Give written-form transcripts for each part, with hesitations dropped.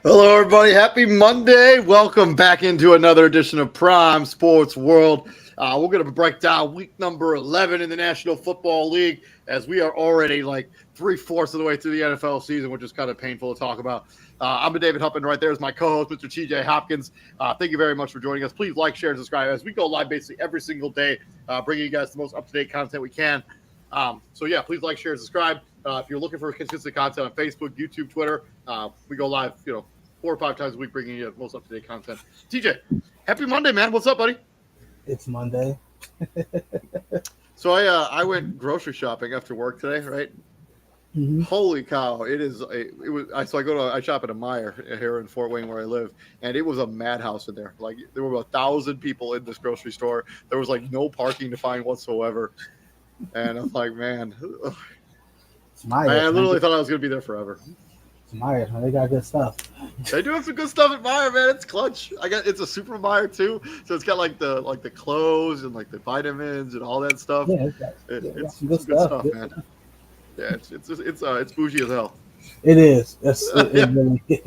Hello, everybody. Happy Monday. Welcome back into another edition of Prime Sports World. We're going to break down week number 11 in the National Football League as we are already like 3/4 of the way through the NFL season, which is kind of painful to talk about. I'm David Huppin. Right there is my co-host, Mr. TJ Hopkins. Thank you very much for joining us. Please like, share, and subscribe as we go live basically every single day, bringing you guys the most up-to-date content we can. Please like, share, and subscribe. If you're looking for consistent content on Facebook, YouTube, Twitter, we go live, 4 or 5 times a week, bringing you the most up-to-date content. TJ, happy Monday, man. What's up, buddy? It's Monday. So I went grocery shopping after work today, right? Mm-hmm. Holy cow! I shop at a Meijer here in Fort Wayne where I live, and it was a madhouse in there. Like there were 1,000 people in this grocery store. There was like no parking to find whatsoever, and I'm like, man, It's Meijer. I literally thought I was gonna be there forever. It's Meijer, man. They got good stuff. They do have some good stuff at Meijer, man. It's clutch. It's a super Meijer too, so it's got like the clothes and like the vitamins and all that stuff. Yeah, It's some good stuff, man. Yeah, it's bougie as hell. It is. It really is.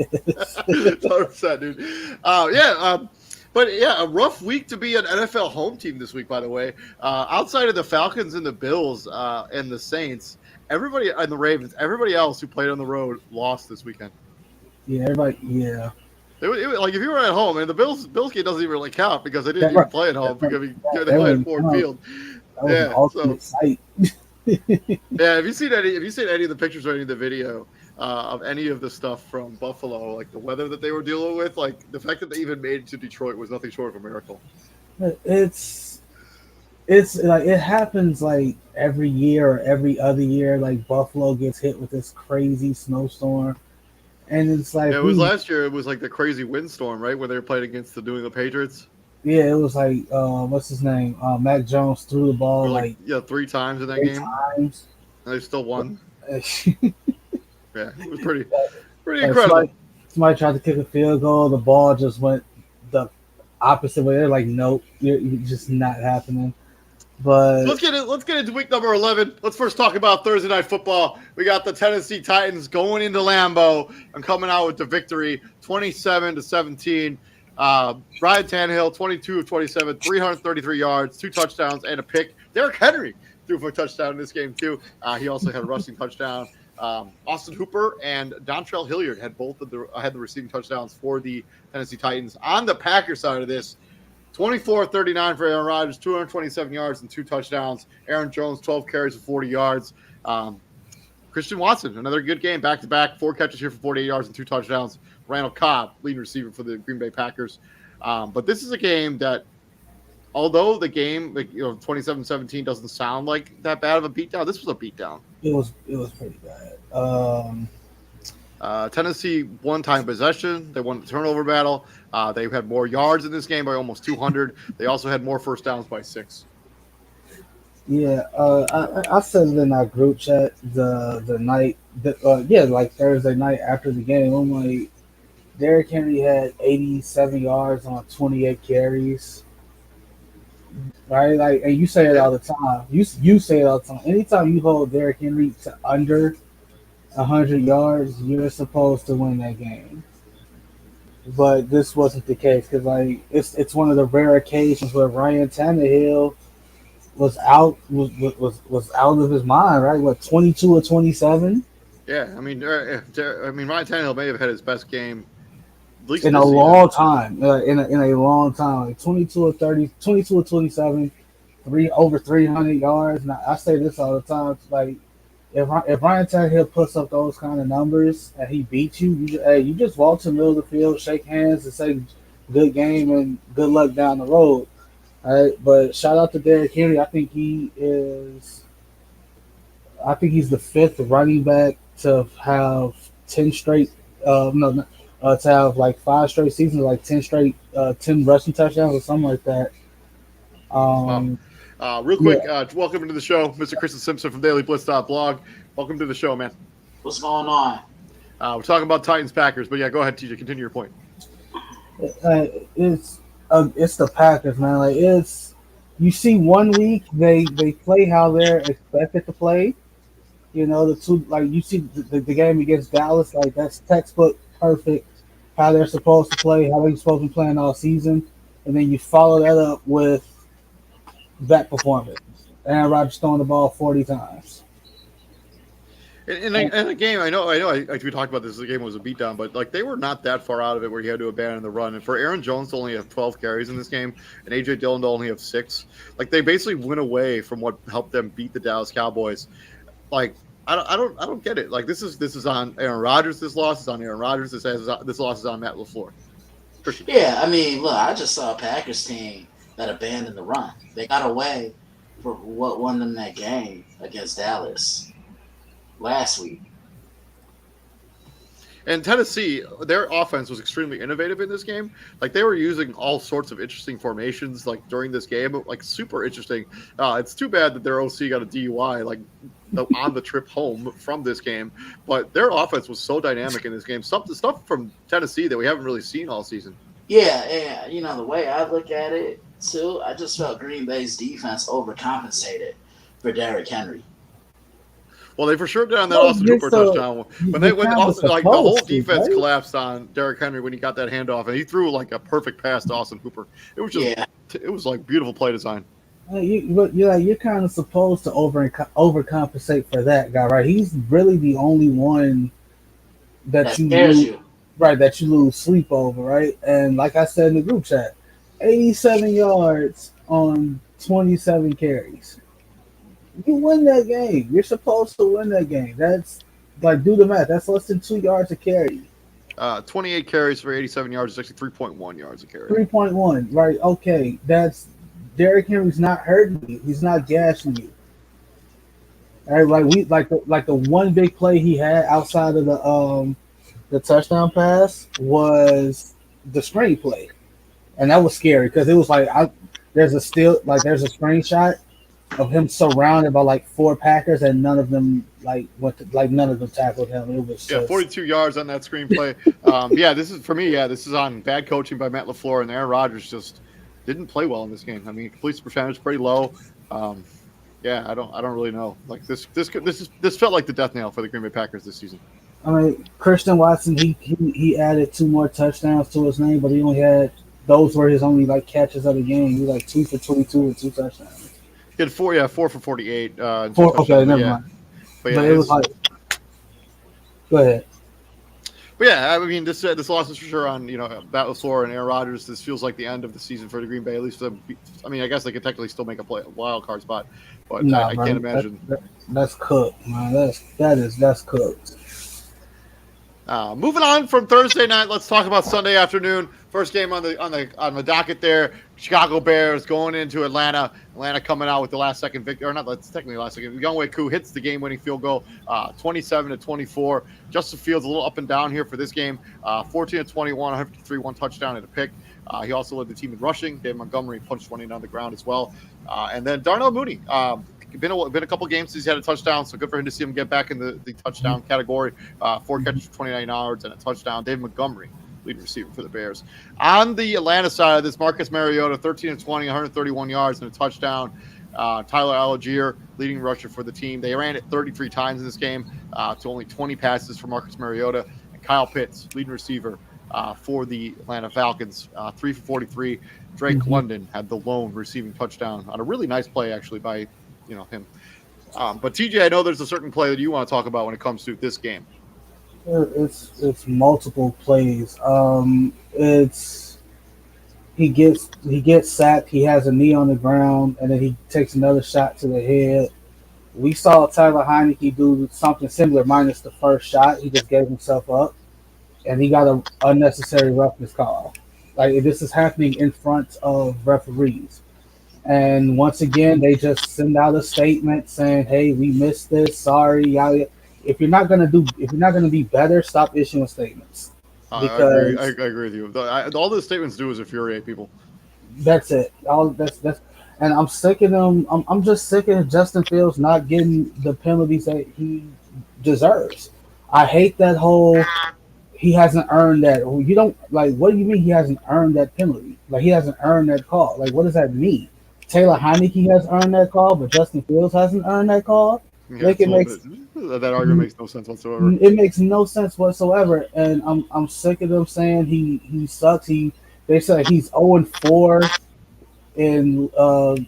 100%, dude. But a rough week to be an NFL home team this week, by the way. Outside of the Falcons and the Bills and the Saints, everybody and the Ravens, everybody else who played on the road lost this weekend. Yeah, everybody. Yeah. Like if you were at home, and the Bills game doesn't even really count because they didn't even play at home because they played at Ford Field. That was an ultimate sight. Yeah, have you seen any of the pictures or any of the video of any of the stuff from Buffalo, like the weather that they were dealing with? Like the fact that they even made it to Detroit was nothing short of a miracle. It's like it happens like every year or every other year. Like Buffalo gets hit with this crazy snowstorm, and it's like it was last year. It was like the crazy windstorm, right, when they were playing against the New England Patriots. Yeah, it was like what's his name? Mac Jones threw the ball like 3 times in that game. Times. And they still won. Yeah, it was pretty incredible. Somebody tried to kick a field goal. The ball just went the opposite way. They're like, nope, you're just not happening. But let's get into week number 11. Let's first talk about Thursday night football. We got the Tennessee Titans going into Lambeau and coming out with the victory, 27-17. Ryan Tannehill, 22 of 27, 333 yards, 2 touchdowns, and a pick. Derrick Henry threw for a touchdown in this game, too. He also had a rushing touchdown. Austin Hooper and Dontrell Hilliard had the receiving touchdowns for the Tennessee Titans. On the Packers side of this, 24-39 for Aaron Rodgers, 227 yards and 2 touchdowns. Aaron Jones, 12 carries for 40 yards. Christian Watson, another good game, back-to-back, 4 catches here for 48 yards and 2 touchdowns. Randall Cobb, leading receiver for the Green Bay Packers. But this is a game that, although the game, 27-17 doesn't sound like that bad of a beatdown, this was a beatdown. It was pretty bad. Tennessee won time possession. They won the turnover battle. They had more yards in this game by almost 200. They also had more first downs by 6. Yeah, I said it in our group chat the night like Thursday night after the game. I'm like, Derrick Henry had 87 yards on 28 carries. Right? Like, and you say it all the time. You say it all the time. Anytime you hold Derrick Henry to under 100 yards, you're supposed to win that game. But this wasn't the case because like it's one of the rare occasions where Ryan Tannehill was out of his mind, right? What, 22 or 27? Yeah, I mean, Ryan Tannehill may have had his best game at least in a long time. In a long time, like 22 or 30, 22 or 27, over 300 yards. Now I say this all the time, like if Ryan Tannehill puts up those kind of numbers and he beats you, you just walk to the middle of the field, shake hands, and say good game and good luck down the road. All right, but shout out to Derrick Henry. I think he's the 5th running back to have 10 straight. To have like 5 straight seasons, like 10 straight, 10 rushing touchdowns or something like that. Real quick, welcome to the show, Mr. Kristen Simpson from DailyBlitz.blog. Welcome to the show, man. What's going on? We're talking about Titans Packers, but yeah, go ahead, TJ. Continue your point. It's the Packers, man. Like you see 1 week they play how they're expected to play. The two, like you see the game against Dallas, like that's textbook perfect how they're supposed to play, how they're supposed to be playing all season, and then you follow that up with that performance. Aaron Rodgers throwing the ball 40 times. In the game, we talked about this. The game was a beatdown, but like they were not that far out of it where he had to abandon the run. And for Aaron Jones to only have 12 carries in this game, and AJ Dillon to only have 6, like they basically went away from what helped them beat the Dallas Cowboys. Like I don't get it. Like this is on Aaron Rodgers. This loss is on Aaron Rodgers. This loss is on Matt LaFleur. Yeah, I mean, look, I just saw a Packers team that abandoned the run. They got away for what won them that game against Dallas last week. And Tennessee, their offense was extremely innovative in this game. Like they were using all sorts of interesting formations, like during this game, like super interesting. It's too bad that their OC got a DUI, like on the trip home from this game. But their offense was so dynamic in this game. Stuff from Tennessee that we haven't really seen all season. Yeah, and you know the way I look at it too, I just felt Green Bay's defense overcompensated for Derrick Henry. Well, they for sure did on that Austin Hooper touchdown. When the whole defense collapsed on Derrick Henry when he got that handoff, and he threw like a perfect pass to Austin Hooper. It was just, It was like beautiful play design. You're kind of supposed to overcompensate for that guy, right? He's really the only one that you lose, right? That you lose sleep over, right? And like I said in the group chat, 87 yards on 27 carries. You win that game. You're supposed to win that game. That's like, do the math. That's less than 2 yards a carry. 28 carries for 87 yards is actually 3.1 yards a carry. 3.1, right? Okay, that's Derrick Henry's not hurting you. He's not gashing you. All right, like the one big play he had outside of the touchdown pass was the screen play, and that was scary because it was like there's a screenshot of him surrounded by like 4 Packers, and none of them tackled him. It was 42 yards on that screenplay. This is for me. Yeah, this is on bad coaching by Matt LaFleur, and Aaron Rodgers just didn't play well in this game. I mean, completion percentage pretty low. I don't really know. Like this felt like the death nail for the Green Bay Packers this season. I mean, Christian Watson, he added 2 more touchdowns to his name, but he only had those were his only like catches of the game. He was like 2 for 22 with 2 touchdowns. He had 4 for 48. Okay, never mind. But it was like, go ahead. But yeah, I mean, this loss is for sure on Matt LaFleur and Aaron Rodgers. This feels like the end of the season for the Green Bay. At least, I mean, I guess they could technically still make a wild card spot, but I can't imagine. That's cooked, man. That's cooked. Moving on from Thursday night, let's talk about Sunday afternoon. First game on the docket there. Chicago Bears going into Atlanta. Atlanta coming out with the last second victory, or not technically last second. Younghoe Koo hits the game-winning field goal, 27-24. Justin Fields a little up and down here for this game. 14-21, 153, 1 touchdown and a pick. He also led the team in rushing. David Montgomery punched one in on the ground as well. And then Darnell Mooney. Been a couple games since he's had a touchdown, so good for him to see him get back in the touchdown category. 4 catches for 29 yards and a touchdown. David Montgomery, leading receiver for the Bears. On the Atlanta side of this, Marcus Mariota, 13-20, 131 yards and a touchdown. Tyler Algier, leading rusher for the team. They ran it 33 times in this game to only 20 passes for Marcus Mariota. And Kyle Pitts, leading receiver for the Atlanta Falcons, 3 for 43. Drake London had the lone receiving touchdown on a really nice play, actually, by him. But TJ, I know there's a certain play that you want to talk about when it comes to this game. It's multiple plays. He gets sacked. He has a knee on the ground, and then he takes another shot to the head. We saw Tyler Heineke do something similar, minus the first shot. He just gave himself up, and he got an unnecessary roughness call. Like, this is happening in front of referees. And once again, they just send out a statement saying, "Hey, we missed this. Sorry." If you're not gonna be better, stop issuing statements. Because I agree with you. All those statements do is infuriate people. That's it. And I'm sick of them. I'm just sick of Justin Fields not getting the penalties that he deserves. I hate that whole he hasn't earned that. You don't like. What do you mean he hasn't earned that penalty? Like, he hasn't earned that call. Like, what does that mean? Taylor Heineke has earned that call, but Justin Fields hasn't earned that call. Yeah, Like it's it a little makes bit. That argument makes no sense whatsoever. it makes no sense whatsoever, and I'm sick of them saying he sucks. They say he's 0-4 in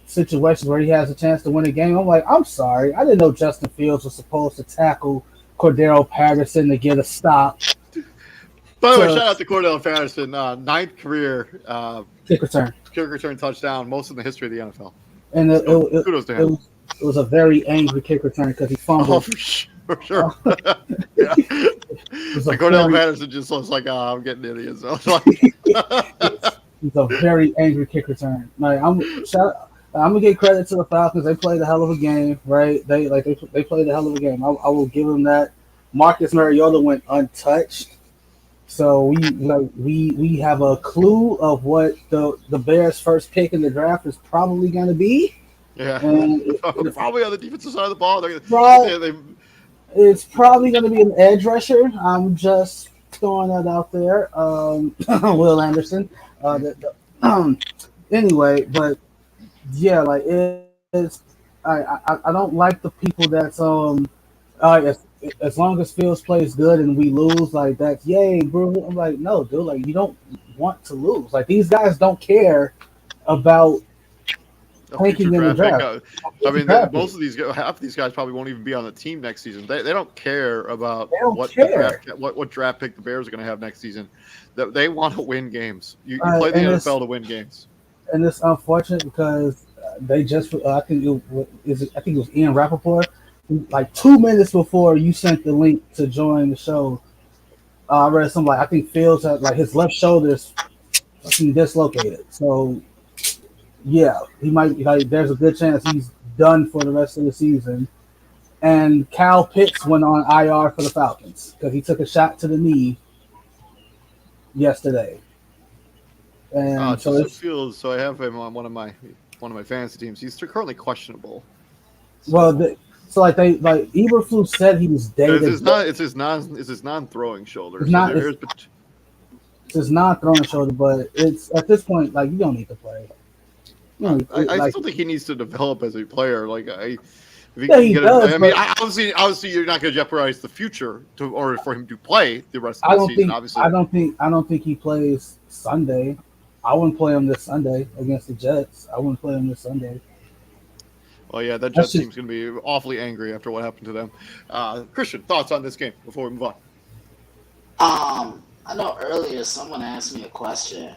situations where he has a chance to win a game. I'm like, I'm sorry, I didn't know Justin Fields was supposed to tackle Cordero Patterson to get a stop By the way, to shout out to Cordell Patterson, ninth career kick return, kick return touchdown, most in the history of the NFL. and So kudos to him. it was a very angry kick return because he Oh, fumbled. for sure. For sure. Uh, Yeah. it was a And Cordell very Patterson just looks like, I'm getting idiots. So it's like, it's a very angry kick return. Like I'm gonna give credit to the Falcons. They played a hell of a game, right? They played a hell of a game. I will give them that. Marcus Mariota went untouched, so we have a clue of what the Bears' first pick in the draft is probably going to be, yeah. and Probably on the defensive side of the ball. They it's probably going to be an edge rusher. I'm just throwing that out there. Will Anderson. Anyway, but yeah, like it's I don't like the people that's as long as Fields plays good and we lose, like that's yay, bro. I'm like, no, dude, like you don't want to lose. Like these guys don't care about a future tanking in the draft pick. draft. I mean, Draft most of these, half of these guys probably won't even be on the team next season. They don't care about They don't what care. what draft pick the Bears are going to have next season. They want to win games. You play the And NFL to win games. and it's unfortunate because they just I think I think it was Ian Rappaport. Like 2 minutes before you sent the link to join the show, I read something like I think Fields had like his left shoulder is fucking dislocated. So yeah, he might like there's a good chance he's done for the rest of the season. And Cal Pitts went on IR for the Falcons because he took a shot to the knee yesterday. And so Justin it's Fields. So I have him on one of my fantasy teams. He's currently questionable. well, so like they like Eberflus said he was day to day. It's his non-throwing shoulder. It's So not there is, it's his non-throwing shoulder, but it's at this point like you don't need to play. You know, I like still think he needs to develop as a player. Like if he yeah, can he get does. I mean, But obviously, you're not going to jeopardize the future or for him to play the rest I of the don't season. think Obviously, I don't think he plays Sunday. I wouldn't play him this Sunday against the Jets. I wouldn't play him this Sunday. well, yeah, that That's Jets just team's going to be awfully angry after what happened to them. Christian, thoughts on this game before we move on? I know earlier someone asked me a question,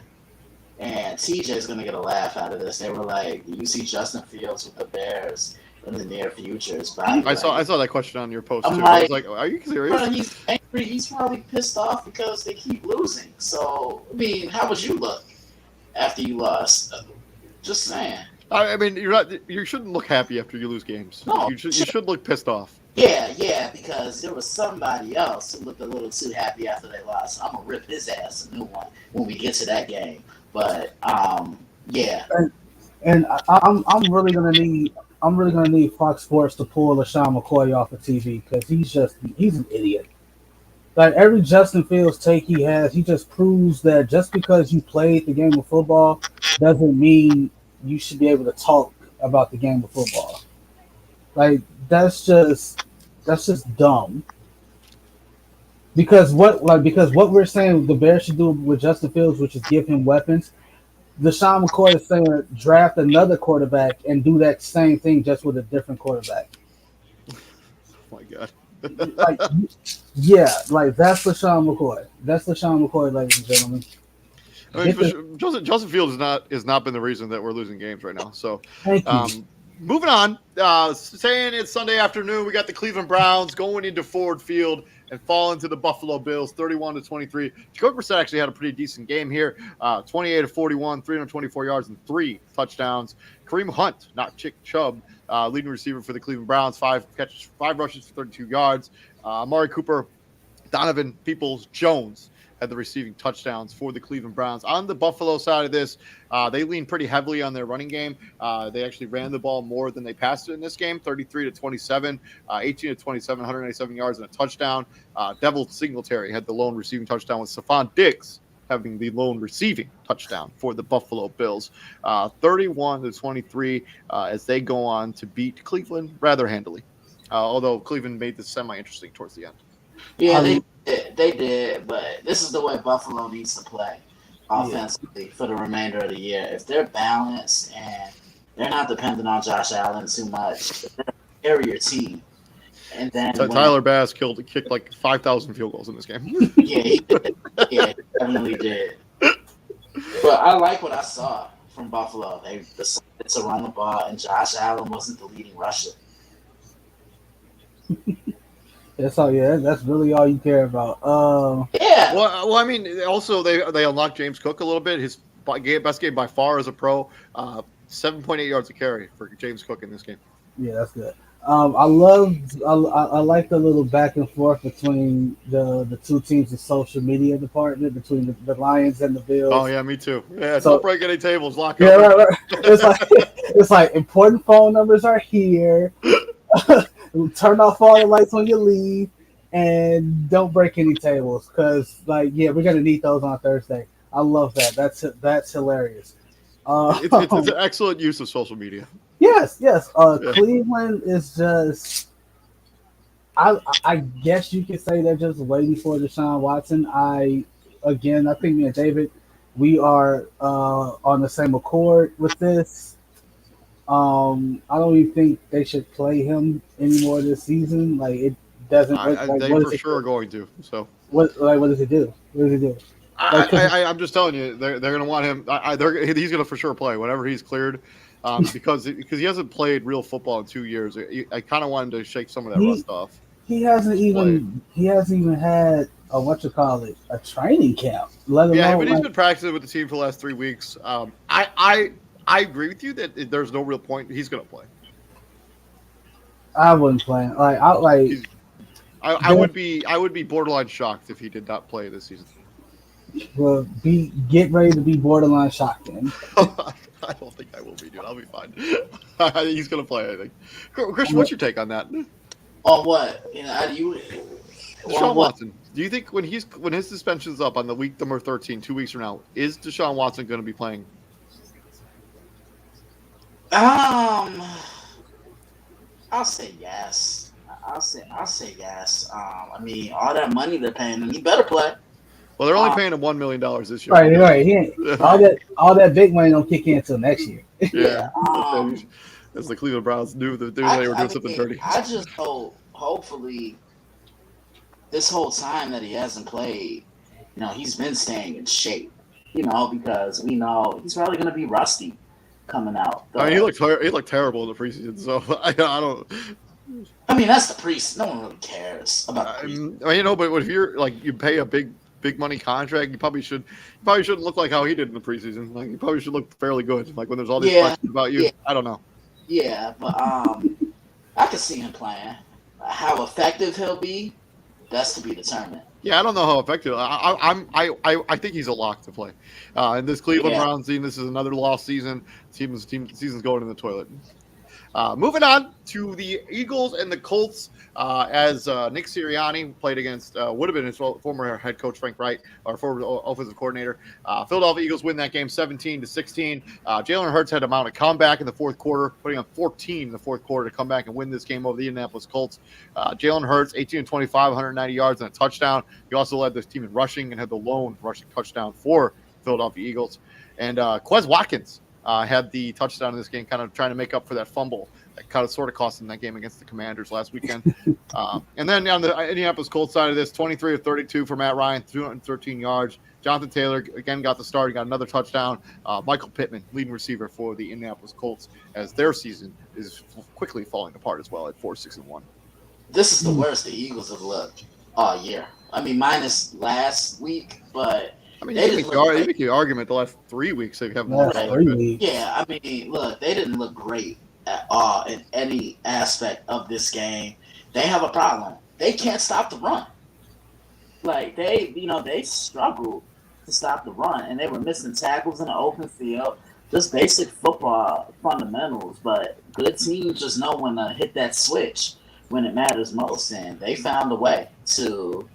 and TJ's gonna get a laugh out of this. They were like, "You see Justin Fields with the Bears in the near future?" I saw that question on your post I'm too. like, I was like, are you serious? bro, he's angry. He's probably pissed off because they keep losing. So, I mean, how would you look after you lost? Just saying. I mean, you shouldn't look happy after you lose games. No, You should look pissed off. yeah, because there was somebody else who looked a little too happy after they lost. I'm gonna rip his ass a new one when we get to that game. But yeah, and I'm really gonna need Fox Sports to pull LaShawn McCoy off of TV because he's an idiot. Like every Justin Fields take he has, he just proves that just because you played the game of football doesn't mean you should be able to talk about the game of football. Like that's just dumb. Because what we're saying the Bears should do with Justin Fields, which is give him weapons. LaShawn McCoy is saying draft another quarterback and do that same thing just with a different quarterback. Oh my god. Like, yeah, like that's LaShawn McCoy. That's LaShawn McCoy, ladies and gentlemen. I mean, Justin Fields has not been the reason that we're losing games right now. So, Thank you. moving on, saying it's Sunday afternoon, we got the Cleveland Browns going into Ford Field and falling to the Buffalo Bills, 31-23. Jacoby Brissett actually had a pretty decent game here, 28-41, 324 yards and 3 touchdowns. Kareem Hunt, not Chick Chubb, leading receiver for the Cleveland Browns, 5 rushes for 32 yards. Amari Cooper, Donovan Peoples-Jones had the receiving touchdowns for the Cleveland Browns. On the Buffalo side of this, they lean pretty heavily on their running game. They actually ran the ball more than they passed it in this game, 33-27, 18-27, 197 yards and a touchdown. Devil Singletary had the lone receiving touchdown with Stephon Diggs having the lone receiving touchdown for the Buffalo Bills. 31-23 as they go on to beat Cleveland rather handily. although Cleveland made this semi-interesting towards the end. Yeah, they did, but this is the way Buffalo needs to play offensively for the remainder of the year. If they're balanced and they're not dependent on Josh Allen too much, they're a carrier team. And then Tyler Bass kicked like 5,000 field goals in this game. Yeah, he did. Yeah, he definitely did. But I like what I saw from Buffalo. They decided to run the ball, and Josh Allen wasn't the leading rusher. That's all. Yeah, that's really all you care about. Yeah. Well, I mean, also they unlocked James Cook a little bit. His best game by far as a pro. 7.8 yards a carry for James Cook in this game. Yeah, that's good. I like the little back and forth between the two teams' social media department, between the Lions and the Bills. Oh yeah, me too. Yeah, So- don't break any tables. Lock Yeah, up. right. It's like important phone numbers are here. Turn off all the lights when you leave, and don't break any tables because, we're gonna need those on Thursday. I love that. That's hilarious. It's an excellent use of social media. Yes. Yeah. Cleveland is just. I guess you could say they're just waiting for Deshaun Watson. I think me and David, we are on the same accord with this. I don't even think they should play him anymore this season. Like it doesn't. They for sure are going to. So what does it do? What does it do? I'm just telling you, they're going to want him. He's going to for sure play whenever he's cleared, because he hasn't played real football in 2 years. I kind of wanted to shake some of that rust off. He hasn't even had a training camp. Let alone, yeah, but he's been practicing with the team for the last 3 weeks. I agree with you that there's no real point. He's going to play. I wouldn't play. I would be borderline shocked if he did not play this season. Well, get ready to be borderline shocked then. I don't think I will be, dude. I'll be fine. He's going to play, I think. Christian, what's your take on that? On what? Deshaun Watson. Do you think when his suspension's up on the week number 13, 2 weeks from now, is Deshaun Watson going to be playing? I'll say yes. I'll say yes. I mean, all that money they're paying him, he better play. Well, they're only paying him $1 million this year. Right. He ain't, all that big money don't kick in until next year. Yeah. As the Cleveland Browns knew that they were doing something dirty. I just hopefully, this whole time that he hasn't played, he's been staying in shape. Because we know he's probably going to be rusty coming out. I mean, he looked terrible in the preseason, so I don't. I mean, that's the preseason. No one really cares about the preseason. But if you're you pay a big money contract, you probably shouldn't look like how he did in the preseason. Like you probably should look fairly good. Like when there's all these questions about you, I don't know. Yeah, but I could see him playing. How effective he'll be, that's to be determined. Yeah, I don't know how effective. I think he's a lock to play. And this Cleveland Browns team, this is another lost season. Season's going in the toilet. Moving on to the Eagles and the Colts, as Nick Sirianni played against would have been his former head coach Frank Wright, our former offensive coordinator. Philadelphia Eagles win that game 17-16. Jalen Hurts had to mount a comeback in the fourth quarter, putting up 14 in the fourth quarter to come back and win this game over the Indianapolis Colts. Jalen Hurts 18-25, 190 yards and a touchdown. He also led this team in rushing and had the lone rushing touchdown for Philadelphia Eagles. And Quez Watkins had the touchdown in this game, kind of trying to make up for that fumble that kind of sort of cost him that game against the Commanders last weekend. And then on the Indianapolis Colts side of this, 23 of 32 for Matt Ryan, 213 yards. Jonathan Taylor again got the start. He got another touchdown. Michael Pittman, leading receiver for the Indianapolis Colts, as their season is quickly falling apart as well at 4-6-1. This is the worst the Eagles have looked all year. I mean, minus last week, but I mean, you make the argument the last 3 weeks they haven't looked very good. Yeah, I mean, look, they didn't look great at all in any aspect of this game. They have a problem. They can't stop the run. Like they struggled to stop the run, and they were missing tackles in the open field. Just basic football fundamentals, but good teams just know when to hit that switch when it matters most, and they found a way to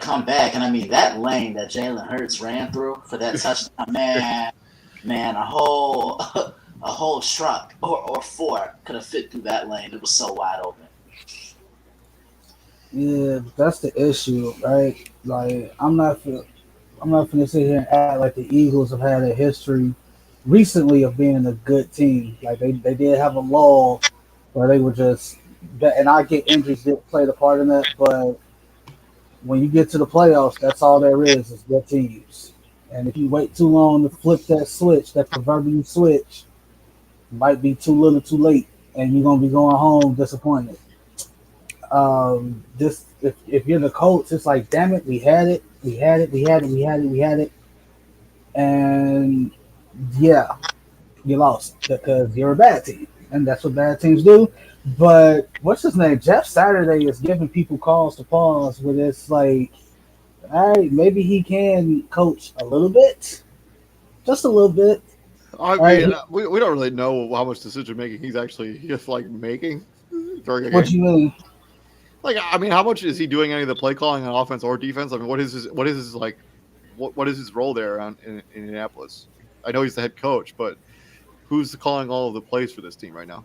come back. And I mean, that lane that Jalen Hurts ran through for that touchdown, man, a whole truck or four could have fit through that lane. It was so wide open. Yeah, that's the issue, right? Like, I'm not gonna sit here and act like the Eagles have had a history recently of being a good team. Like they did have a lull where they were just, and I get injuries did play the part in that, but when you get to the playoffs, that's all there is good teams. And if you wait too long to flip that switch, that proverbial switch, it might be too little, too late, and you're gonna be going home disappointed. This if you're the coach, it's like, damn it, we had it, and yeah, you lost because you're a bad team, and that's what bad teams do. But what's his name? Jeff Saturday is giving people calls to pause with this, like, all right, maybe he can coach a little bit, just a little bit. I All right, mean, we don't really know how much decision making he's actually just like making during a what game. you mean? Like, I mean, how much is he doing any of the play calling on offense or defense? I mean, what is his like what is his role there in Indianapolis? I know he's the head coach, but who's calling all of the plays for this team right now?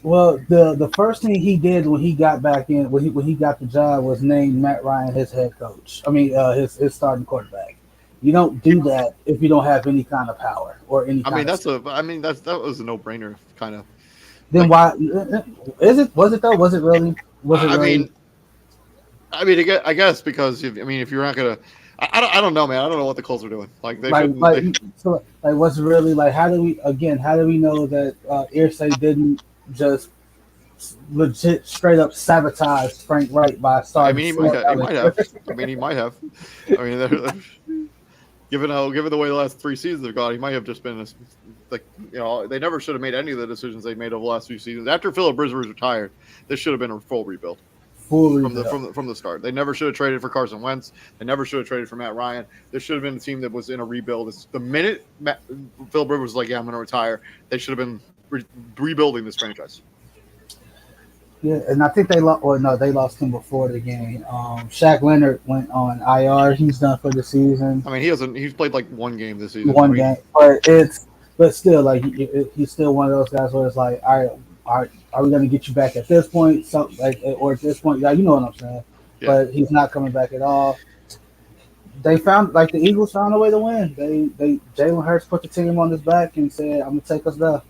Well, the first thing he did when he got back in, when he got the job, was name Matt Ryan his head coach. I mean, his starting quarterback. You don't do that if you don't have any kind of power or any I kind mean, of. that was a no brainer kind of Then like. why is it? Was it though? Was it really? Was it I really? mean, I guess because if you're not gonna, I don't know, man. I don't know what the Colts are doing. Like they Like, shouldn't. like, They, so, like, what's really like? How do we know that Irsay didn't just legit straight up sabotage Frank Wright by I starting mean, slow he down? might have. I mean, he might have. I mean, given the way the last 3 seasons have gone, he might have just been like they never should have made any of the decisions they made over the last few seasons. After Philip Rivers was retired, this should have been a full rebuild Full from the rebuild. from the start. They never should have traded for Carson Wentz. They never should have traded for Matt Ryan. This should have been a team that was in a rebuild. The minute Philip Rivers was like, "Yeah, I'm going to retire," they should have been rebuilding this franchise. Yeah, and I think they lost. Or no, they lost him before the game. Shaq Leonard went on IR. He's done for the season. I mean, he's played like one game this season. I One mean, game, but still, like, he's still one of those guys where it's like, all right, are we going to get you back at this point? So, like, or at this point, yeah, you know what I'm saying. yeah. But he's not coming back at all. They found, like, the Eagles found a way to win. They Jalen Hurts put the team on his back and said, "I'm gonna take us there."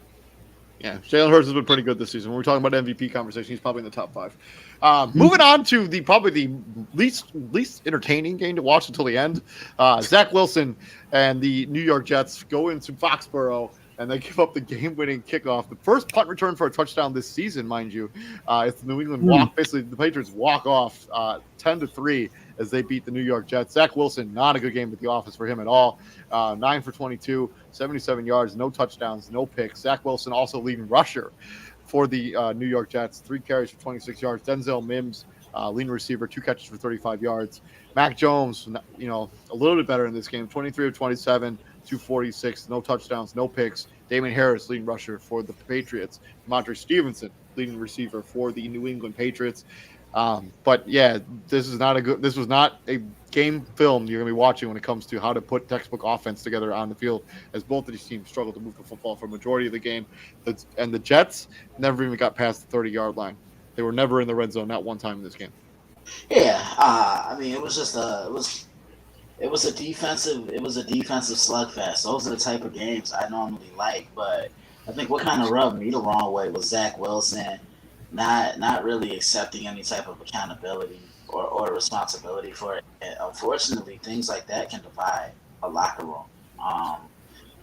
Yeah, Jalen Hurts has been pretty good this season. When we're talking about MVP conversation, he's probably in the top 5. Moving on to probably the least entertaining game to watch until the end. Zach Wilson and the New York Jets go into Foxborough and they give up the game-winning kickoff. The first punt return for a touchdown this season, mind you. It's the New England walk. Basically, the Patriots walk off 10-3 as they beat the New York Jets. Zach Wilson, not a good game at the office for him at all. 9 for 22, 77 yards, no touchdowns, no picks. Zach Wilson also leading rusher for the New York Jets. 3 carries for 26 yards. Denzel Mims, leading receiver, 2 catches for 35 yards. Mac Jones, a little bit better in this game. 23 of 27, 246, no touchdowns, no picks. Damon Harris, leading rusher for the Patriots. Demontre Stevenson, leading receiver for the New England Patriots. But yeah, this was not a game film you're going to be watching when it comes to how to put textbook offense together on the field, as both of these teams struggled to move the football for a majority of the game. And the Jets never even got past the 30-yard line. They were never in the red zone, not one time in this game. Yeah, I mean, it was a defensive slugfest. Those are the type of games I normally like, but I think what kind of rubbed me the wrong way was Zach Wilson not really accepting any type of accountability or responsibility for it. And unfortunately, things like that can divide a locker room. I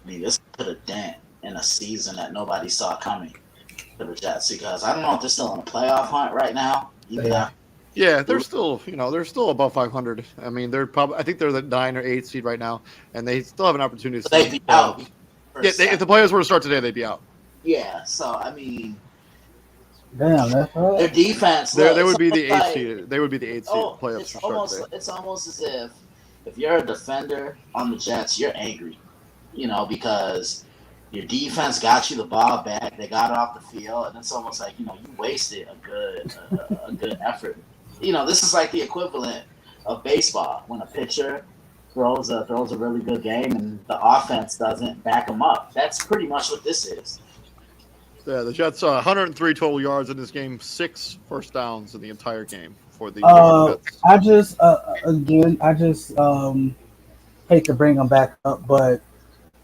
mean, this put a dent in a season that nobody saw coming for the Jets, because I don't know if they're still in a playoff hunt right now. Yeah, they're still above 500. I mean, I think they're the 9 or 8 seed right now, and they still have an opportunity. They'd be out. Yeah, if the players were to start today, they'd be out. Yeah, so I mean, damn, that's right. Their defense. They would be the 8th seed. They would be the 8th seed playoffs. It's almost as if you're a defender on the Jets, you're angry, because your defense got you the ball back. They got off the field, and it's almost like you wasted a good effort. This is like the equivalent of baseball when a pitcher throws a really good game and the offense doesn't back them up. That's pretty much what this is. Yeah, the Jets 103 total yards in this game, 6 first downs in the entire game for the New York Jets? I just hate to bring him back up, but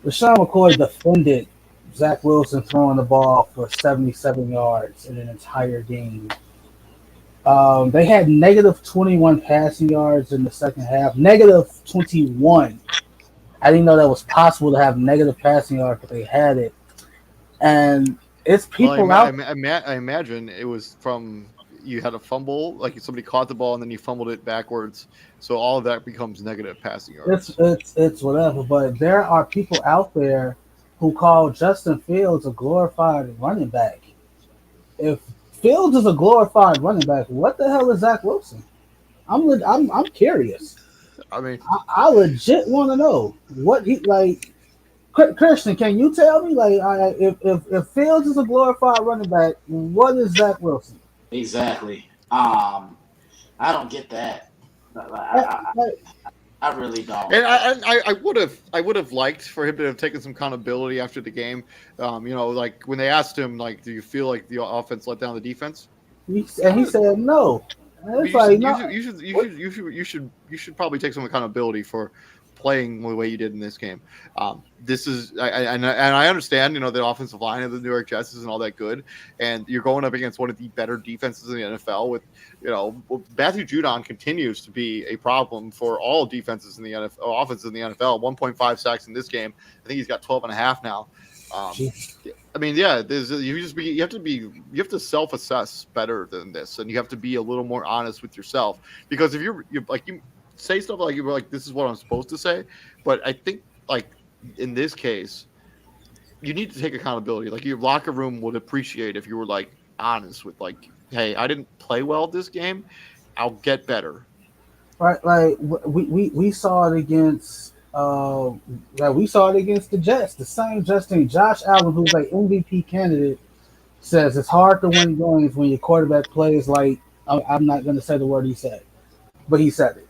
Rashawn McCoy defended Zach Wilson throwing the ball for 77 yards in an entire game. They had negative 21 passing yards in the second half. Negative 21. I didn't know that was possible to have negative passing yards, but they had it. And it's Well, people out. I imagine it was from you had a fumble, like somebody caught the ball and then you fumbled it backwards, so all of that becomes negative passing yards. It's whatever. But there are people out there who call Justin Fields a glorified running back. If Fields is a glorified running back, what the hell is Zach Wilson? I'm curious. I mean, I legit want to know what he like. Christian, can you tell me like if Fields is a glorified running back, what is Zach Wilson? Exactly. I don't get that. I really don't. and I would have liked for him to have taken some accountability after the game. Like when they asked him, like, do you feel like the offense let down the defense? He said no. And it's like no. You should probably take some accountability for playing the way you did in this game. This is and I understand, the offensive line of the New York Jets isn't all that good, and you're going up against one of the better defenses in the NFL. With Matthew Judon continues to be a problem for all defenses in the NFL, offenses in the NFL. 1.5 sacks in this game. I think he's got 12 and a half now. I mean, yeah, you have to self-assess better than this, and you have to be a little more honest with yourself, because if you say stuff like you're like, this is what I'm supposed to say, but I think like in this case, you need to take accountability. Like your locker room would appreciate if you were like honest with like, hey, I didn't play well this game. I'll get better. Right, like we saw it against the Jets. The same Justin Josh Allen, who's like MVP candidate, says it's hard to win games when your quarterback plays like I'm not going to say the word he said, but he said it.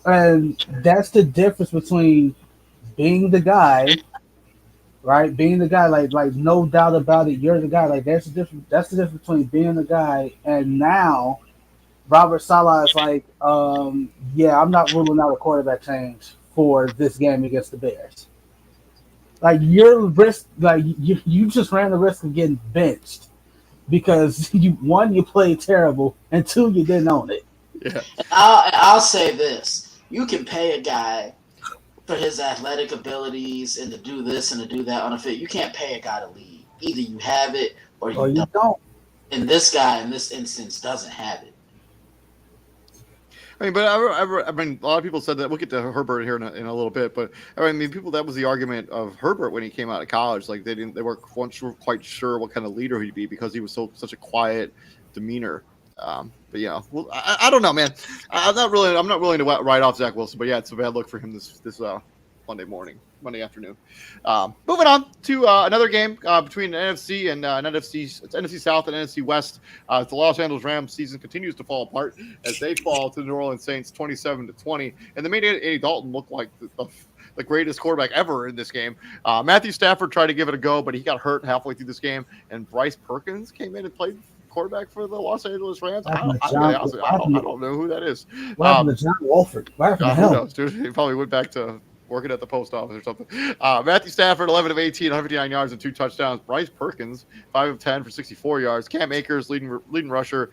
And that's the difference between being the guy, right? Being the guy, like no doubt about it, you're the guy. Like that's the difference. That's the difference between being the guy and now Robert Saleh is like, yeah, I'm not ruling out a quarterback change for this game against the Bears. Like your risk, like you just ran the risk of getting benched because you played terrible, and two, you didn't own it. Yeah. I'll say this. You can pay a guy for his athletic abilities and to do this and to do that on a field. You can't pay a guy to lead. Either you have it or you don't. And this guy, in this instance, doesn't have it. I mean, but a lot of people said that. We'll get to Herbert here in a little bit, but I mean, that was the argument of Herbert when he came out of college. Like they weren't quite sure what kind of leader he'd be because he was such a quiet demeanor. But well, I don't know, man. I'm not willing to write off Zach Wilson, but yeah, it's a bad look for him this Monday afternoon. Moving on to another game between NFC and NFC South and NFC West. The Los Angeles Rams season continues to fall apart as they fall to the New Orleans Saints 27-20, and they made Andy Dalton look like the greatest quarterback ever in this game. Matthew Stafford tried to give it a go, but he got hurt halfway through this game, and Bryce Perkins came in and played quarterback for the Los Angeles Rams. I don't know who that is. What happened to John Wolford? What happened to him? Who knows, dude? He probably went back to working at the post office or something. Matthew Stafford, 11 of 18, 159 yards and 2 touchdowns. Bryce Perkins, 5 of 10 for 64 yards. Cam Akers, leading rusher.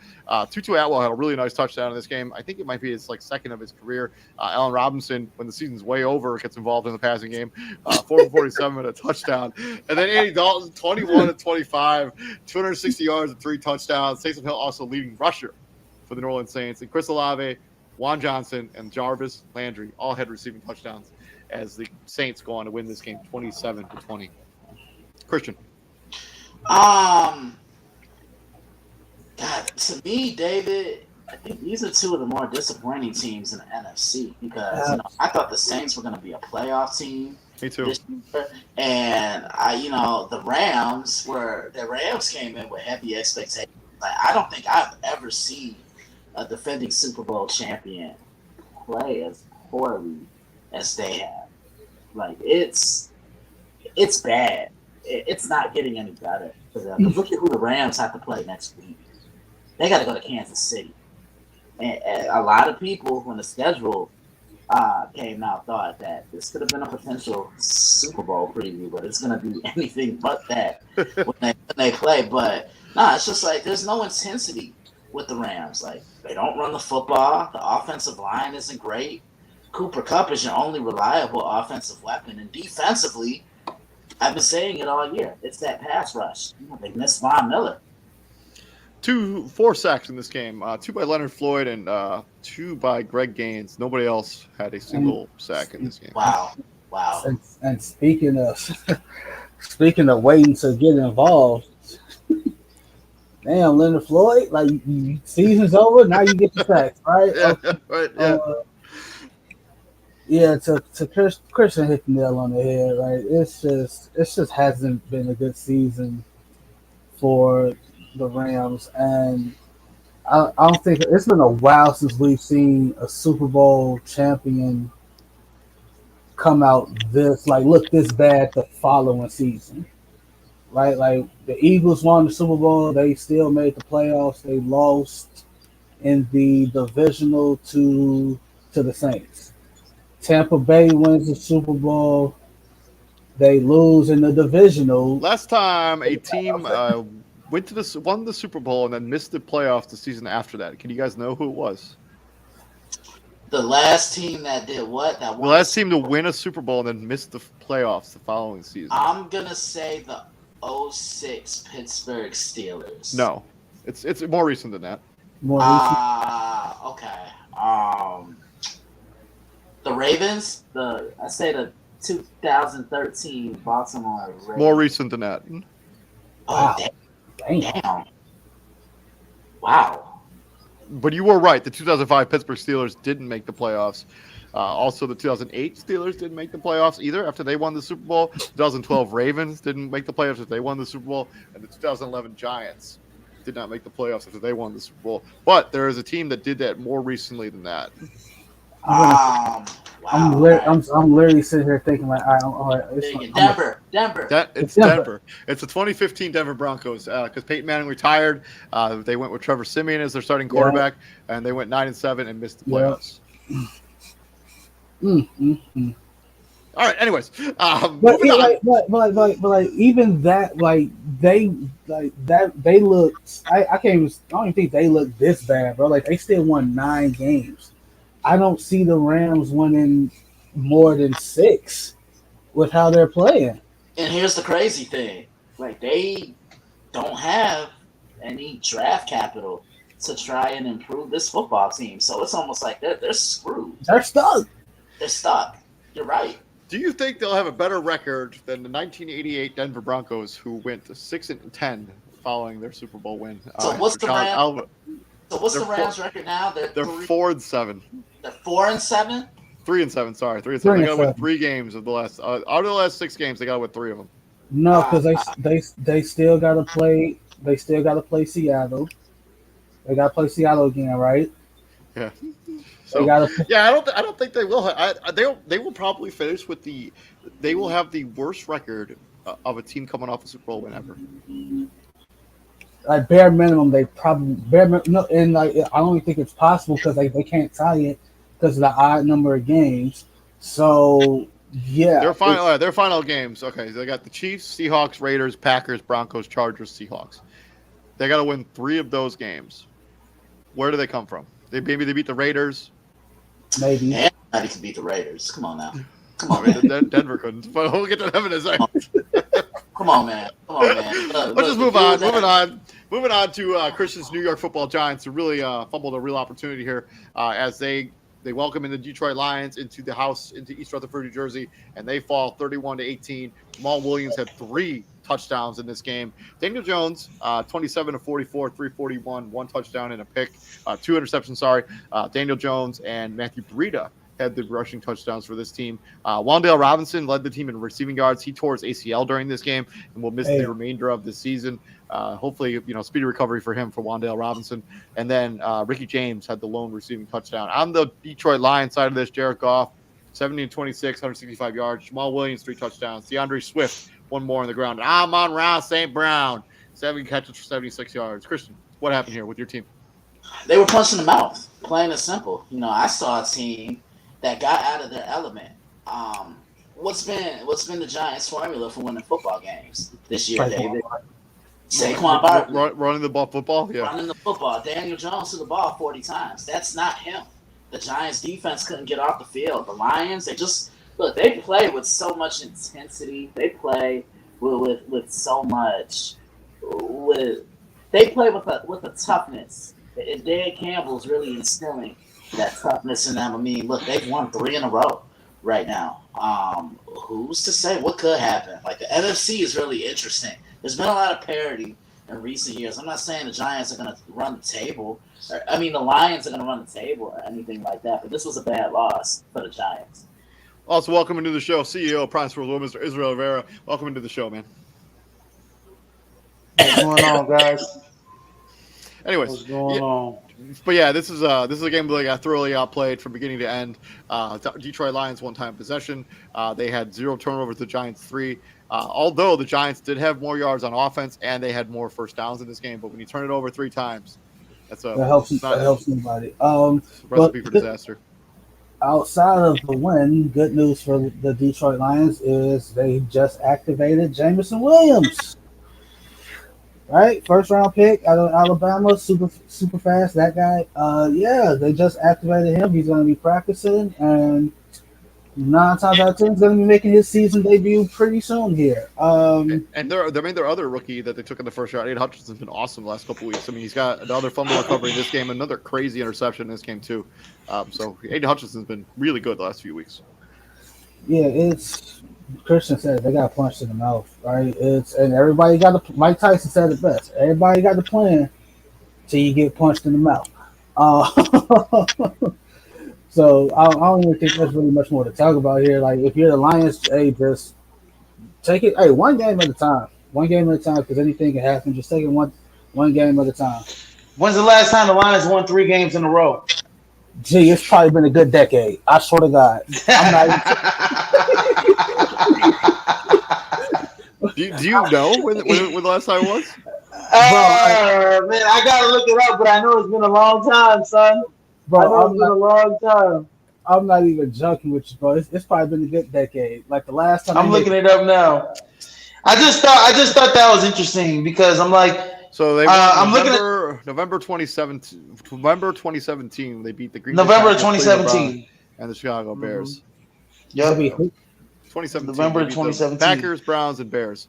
Tutu Atwell had a really nice touchdown in this game. I think it might be his second of his career. Allen Robinson, when the season's way over, gets involved in the passing game. 4 for 47 and a touchdown. And then Andy Dalton, 21 of 25, 260 yards and 3 touchdowns. Taysom Hill also leading rusher for the New Orleans Saints. And Chris Olave, Juan Johnson, and Jarvis Landry all had receiving touchdowns as the Saints go on to win this game 27-20. Christian. God, to me, David, I think these are two of the more disappointing teams in the NFC because I thought the Saints were going to be a playoff team. Me too. And the Rams came in with heavy expectations. Like, I don't think I've ever seen a defending Super Bowl champion play as poorly as they have. Like it's bad. It's not getting any better for them. Look at who the Rams have to play next week. They got to go to Kansas City. And a lot of people, when the schedule came out, thought that this could have been a potential Super Bowl preview, but it's going to be anything but that when they play. But nah, it's just like there's no intensity with the Rams. Like they don't run the football. The offensive line isn't great. Cooper Kupp is your only reliable offensive weapon, and defensively, I've been saying it all year. It's that pass rush. They missed Von Miller. 4 sacks in this game. 2 by Leonard Floyd and 2 by Greg Gaines. Nobody else had a single sack in this game. Wow. And speaking of waiting to get involved, damn, Leonard Floyd, like season's over, now you get the sacks, right? Yeah, right. Yeah. To Christian hit the nail on the head, right? It just hasn't been a good season for the Rams, and I don't think it's been a while since we've seen a Super Bowl champion come out look this bad the following season, right? Like the Eagles won the Super Bowl, they still made the playoffs. They lost in the divisional to the Saints. Tampa Bay wins the Super Bowl, they lose in the divisional. Last time a team won the Super Bowl and then missed the playoffs the season after that. Can you guys know who it was? The last team that did what? The last team to win a Super Bowl and then miss the playoffs the following season. I'm gonna say the 06 Pittsburgh Steelers. No, it's more recent than that. Okay. The Ravens. I say the 2013 Baltimore Ravens. More recent than that. Oh, damn. Wow. But you were right. The 2005 Pittsburgh Steelers didn't make the playoffs. Also, the 2008 Steelers didn't make the playoffs either after they won the Super Bowl. 2012 Ravens didn't make the playoffs after they won the Super Bowl. And the 2011 Giants did not make the playoffs after they won the Super Bowl. But there is a team that did that more recently than that. Wow. I'm literally sitting here thinking like, Denver. It's Denver. It's the 2015 Denver Broncos because Peyton Manning retired. They went with Trevor Siemian as their starting quarterback, and they went 9-7 and missed the playoffs. All right. Anyways, but even that, they looked. I don't even think they looked this bad, bro. Like they still won 9 games. I don't see the Rams winning more than 6 with how they're playing. And here's the crazy thing. Like, they don't have any draft capital to try and improve this football team. So it's almost like they're screwed. They're stuck. You're right. Do you think they'll have a better record than the 1988 Denver Broncos, who went 6-10 following their Super Bowl win? So what's the Rams record now? They're 4-7. They're 4-7. 3-7. Sorry, 3-7. They got to win 3 games of the last. Out of the last 6 games, they got to win 3 of them. No, because they still got to play. They still got to play Seattle. They got to play Seattle again, right? Yeah. So, I don't think they will. They will probably finish with They will have the worst record of a team coming off a Super Bowl win ever. Like bare minimum, they probably no, and like I don't even think it's possible because they can't tie it because of the odd number of games. So yeah, their final games. Okay, they got the Chiefs, Seahawks, Raiders, Packers, Broncos, Chargers, Seahawks. They got to win 3 of those games. Where do they come from? Maybe they beat the Raiders. Maybe anybody can beat the Raiders. Come on now. Come on, man. Denver couldn't. But we'll get to them in a second. Come on, man. Let's just move on. Moving on to Christian's New York Football Giants, who really fumbled a real opportunity here as they welcome in the Detroit Lions into the house into East Rutherford, New Jersey, and they fall 31-18. Jamal Williams had 3 touchdowns in this game. Daniel Jones, 27 of 44, 341, 1 touchdown and a pick, 2 interceptions. Sorry, Daniel Jones and Matthew Breida had the rushing touchdowns for this team. Wan'Dale Robinson led the team in receiving yards. He tore his ACL during this game and will miss the remainder of the season. Hopefully, speedy recovery for him for Wan'Dale Robinson. And then Ricky James had the lone receiving touchdown. On the Detroit Lions side of this, Jared Goff, 70-26, 165 yards. Jamal Williams, 3 touchdowns. DeAndre Swift, 1 more on the ground. Amon-Ra St. Brown, 7 catches for 76 yards. Christian, what happened here with your team? They were punched in the mouth, plain and simple. I saw a team that got out of their element. What's been the Giants' formula for winning football games this year, David? Saquon Barkley. Running the ball football? Yeah. Running the football. Daniel Jones threw the ball 40 times. That's not him. The Giants' defense couldn't get off the field. The Lions, they play with so much intensity. They play with so much. They play with a toughness. Dan Campbell's really instilling that toughness in them. I mean, look, they've won 3 in a row right now. Who's to say what could happen? Like, the NFC is really interesting. There's been a lot of parity in recent years. I'm not saying the Giants are going to run the table. The Lions are going to run the table or anything like that. But this was a bad loss for the Giants. Also, welcome into the show, CEO of Prime Sports, Mr. Israel Rivera. Welcome into the show, man. What's going on, guys? Anyways, what's going on? But yeah, this is a game that got thoroughly outplayed from beginning to end. Detroit Lions 1-time possession. They had 0 turnovers. The Giants 3. Although the Giants did have more yards on offense and they had more first downs in this game, but when you turn it over 3 times, that helps anybody. Recipe for disaster. Outside of the win, good news for the Detroit Lions is they just activated Jameson Williams. Right, first round pick out of Alabama, super fast. That guy, they just activated him. He's going to be practicing, and 9 times out of 10, he's going to be making his season debut pretty soon here. And their other rookie that they took in the first round, Aiden Hutchinson's been awesome the last couple weeks. I mean, he's got another fumble recovery in this game, another crazy interception in this game too. So Aiden Hutchinson's been really good the last few weeks. Yeah, it's. Christian said they got punched in the mouth, right? And everybody got Mike Tyson said it best. Everybody got the plan till you get punched in the mouth. So I don't even think there's really much more to talk about here. Like, if you're the Lions, just take it. One game at a time. One game at a time, because anything can happen. Just take it one game at a time. When's the last time the Lions won 3 games in a row? Gee, it's probably been a good decade. I swear to God. I'm not even do you know when the last time was? Man, I gotta look it up, but I know it's been a long time, son. Bro, it's been a long time. I'm not even joking with you, bro. It's probably been a good decade. Like, the last time I'm looking it up now. I just thought that was interesting because I'm like. So they November 2017. November 2017, they beat the Green Bay November 2017 and the Chicago Bears. Yep. 2017. November 2017. Packers, Browns, and Bears.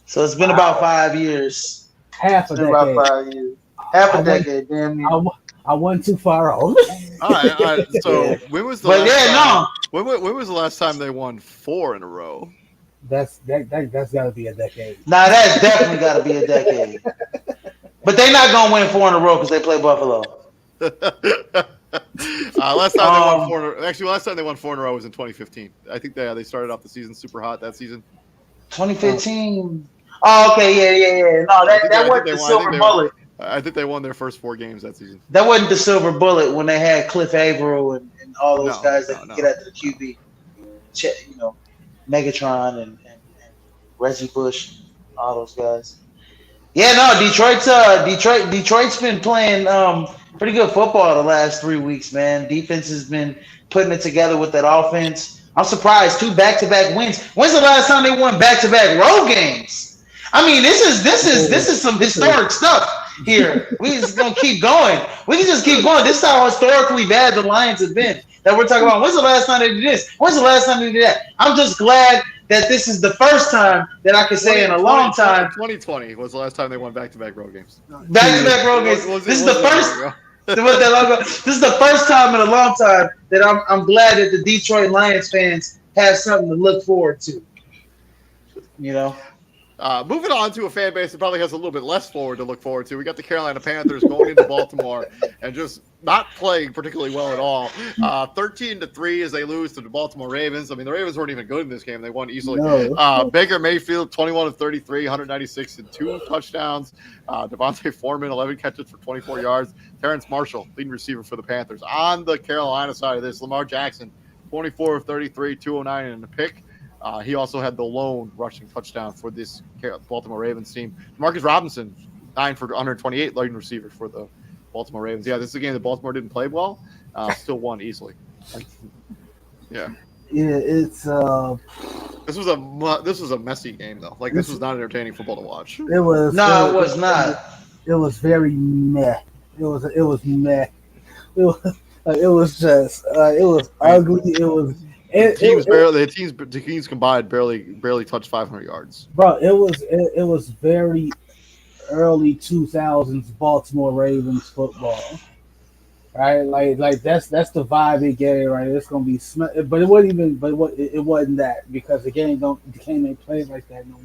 So it's been about 5 years. Half a decade. About 5 years. Half a decade, damn near. I wasn't too far off. All right. So when was the when was the last time they won 4 in a row? That's got to be a decade. Nah, that's definitely got to be a decade. But they're not gonna win 4 in a row because they play Buffalo. Last time they won 4 in a row was in 2015. I think they started off the season super hot that season. 2015. Oh, okay, yeah. No, that wasn't the silver bullet. I think they won their first 4 games that season. That wasn't the silver bullet when they had Cliff Averill and all those guys that could get after the QB. Megatron and Reggie Bush, all those guys. Yeah, no, Detroit's been playing pretty good football the last 3 weeks, man. Defense has been putting it together with that offense. I'm surprised 2 back-to-back wins. When's the last time they won back-to-back road games? I mean, this is some historic stuff here. We just gonna keep going. We can just keep going. This is how historically bad the Lions have been. That we're talking about. When's the last time they did this? When's the last time they did that? I'm just glad that this is the first time that I can say in a long time. 2020 was the last time they won back-to-back road games. Back-to-back road games. This is the first. This is the first time in a long time that I'm glad that the Detroit Lions fans have something to look forward to. Moving on to a fan base that probably has a little bit less to look forward to. We got the Carolina Panthers going into Baltimore and just not playing particularly well at all. 13-3 as they lose to the Baltimore Ravens. I mean, the Ravens weren't even good in this game. They won easily. No. Baker Mayfield, 21 of 33, 196 and 2 touchdowns. Devontae Foreman, 11 catches for 24 yards. Terrence Marshall, leading receiver for the Panthers. On the Carolina side of this, Lamar Jackson, 24 of 33, 209 and a pick. He also had the lone rushing touchdown for this Baltimore Ravens team. Marcus Robinson, 9 for 128, leading receiver for the Baltimore Ravens. Yeah, this is a game that Baltimore didn't play well. Still won easily. Yeah. Yeah, it's This was a messy game though. Like this was not entertaining football to watch. it was No, it was not. it was very meh. It was meh. It was it was just it was ugly. It was The teams combined barely touched 500 yards. bro. It was very early 2000s Baltimore Ravens football. Right, like that's the vibe it gave. Right, it's gonna be, but it wasn't even. But it wasn't that because the game ain't played like that no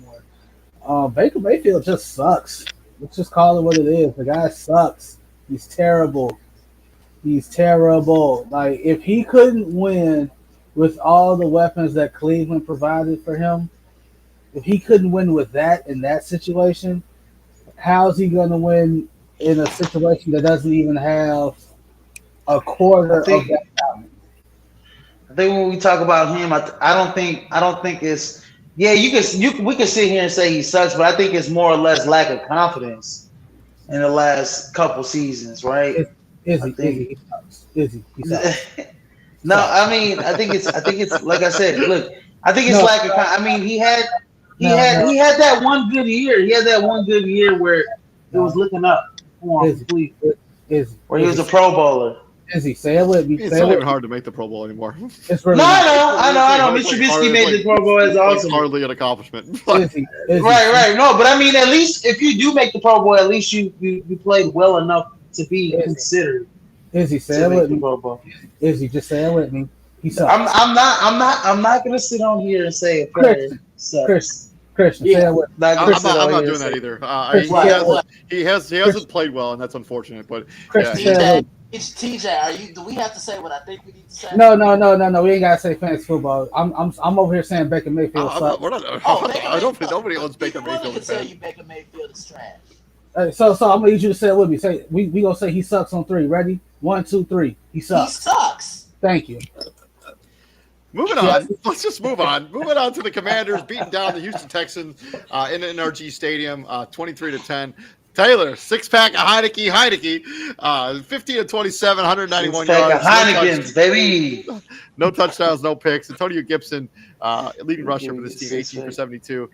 more. Baker Mayfield just sucks. Let's just call it what it is. The guy sucks. He's terrible. He's terrible. Like if he couldn't win with all the weapons that Cleveland provided for him, if he couldn't win with that in that situation, how's he gonna win in a situation that doesn't even have a quarter of that talent? I think when we talk about him, I don't think it's we can sit here and say he sucks, but I think it's more or less lack of confidence in the last couple seasons, right? He sucks. No, I mean I think it's like I said. Look, I think it's lack of. I mean he had that one good year. He had that one good year where it was looking up for him, where he was a Pro Bowler. Izzy, say it with me. It's not even hard to make the Pro Bowl anymore. It's really I know. Mitch Trubisky made the Pro Bowl as awesome. Hardly an accomplishment. Izzy. Right. No, but I mean, at least if you do make the Pro Bowl, at least you played well enough to be considered. Izzy, say it with me. Izzy, just say it with me. He sucks. I'm not gonna sit on here and say a player sucks. Christian, say it with me. I'm not doing that either. He hasn't played well, and that's unfortunate. But Christian, It's TJ. Do we have to say what I think we need to say? No. We ain't gotta say fantasy football. I'm over here saying Baker Mayfield sucks. I don't think nobody owns Baker Mayfield. I can tell you Baker Mayfield is trash. So I'm gonna need you to say it with me. Say we gonna say he sucks on 3. Ready? 1, 2, 3. He sucks. He sucks. Thank you. Moving on. Let's just move on. Moving on to the Commanders beating down the Houston Texans in NRG Stadium, 23-10. Taylor, 6-pack of Heineke, 15-27, 191 yards. Heinekens, baby. No touchdowns, no picks. Antonio Gibson, leading rusher for this team, 18 for 72.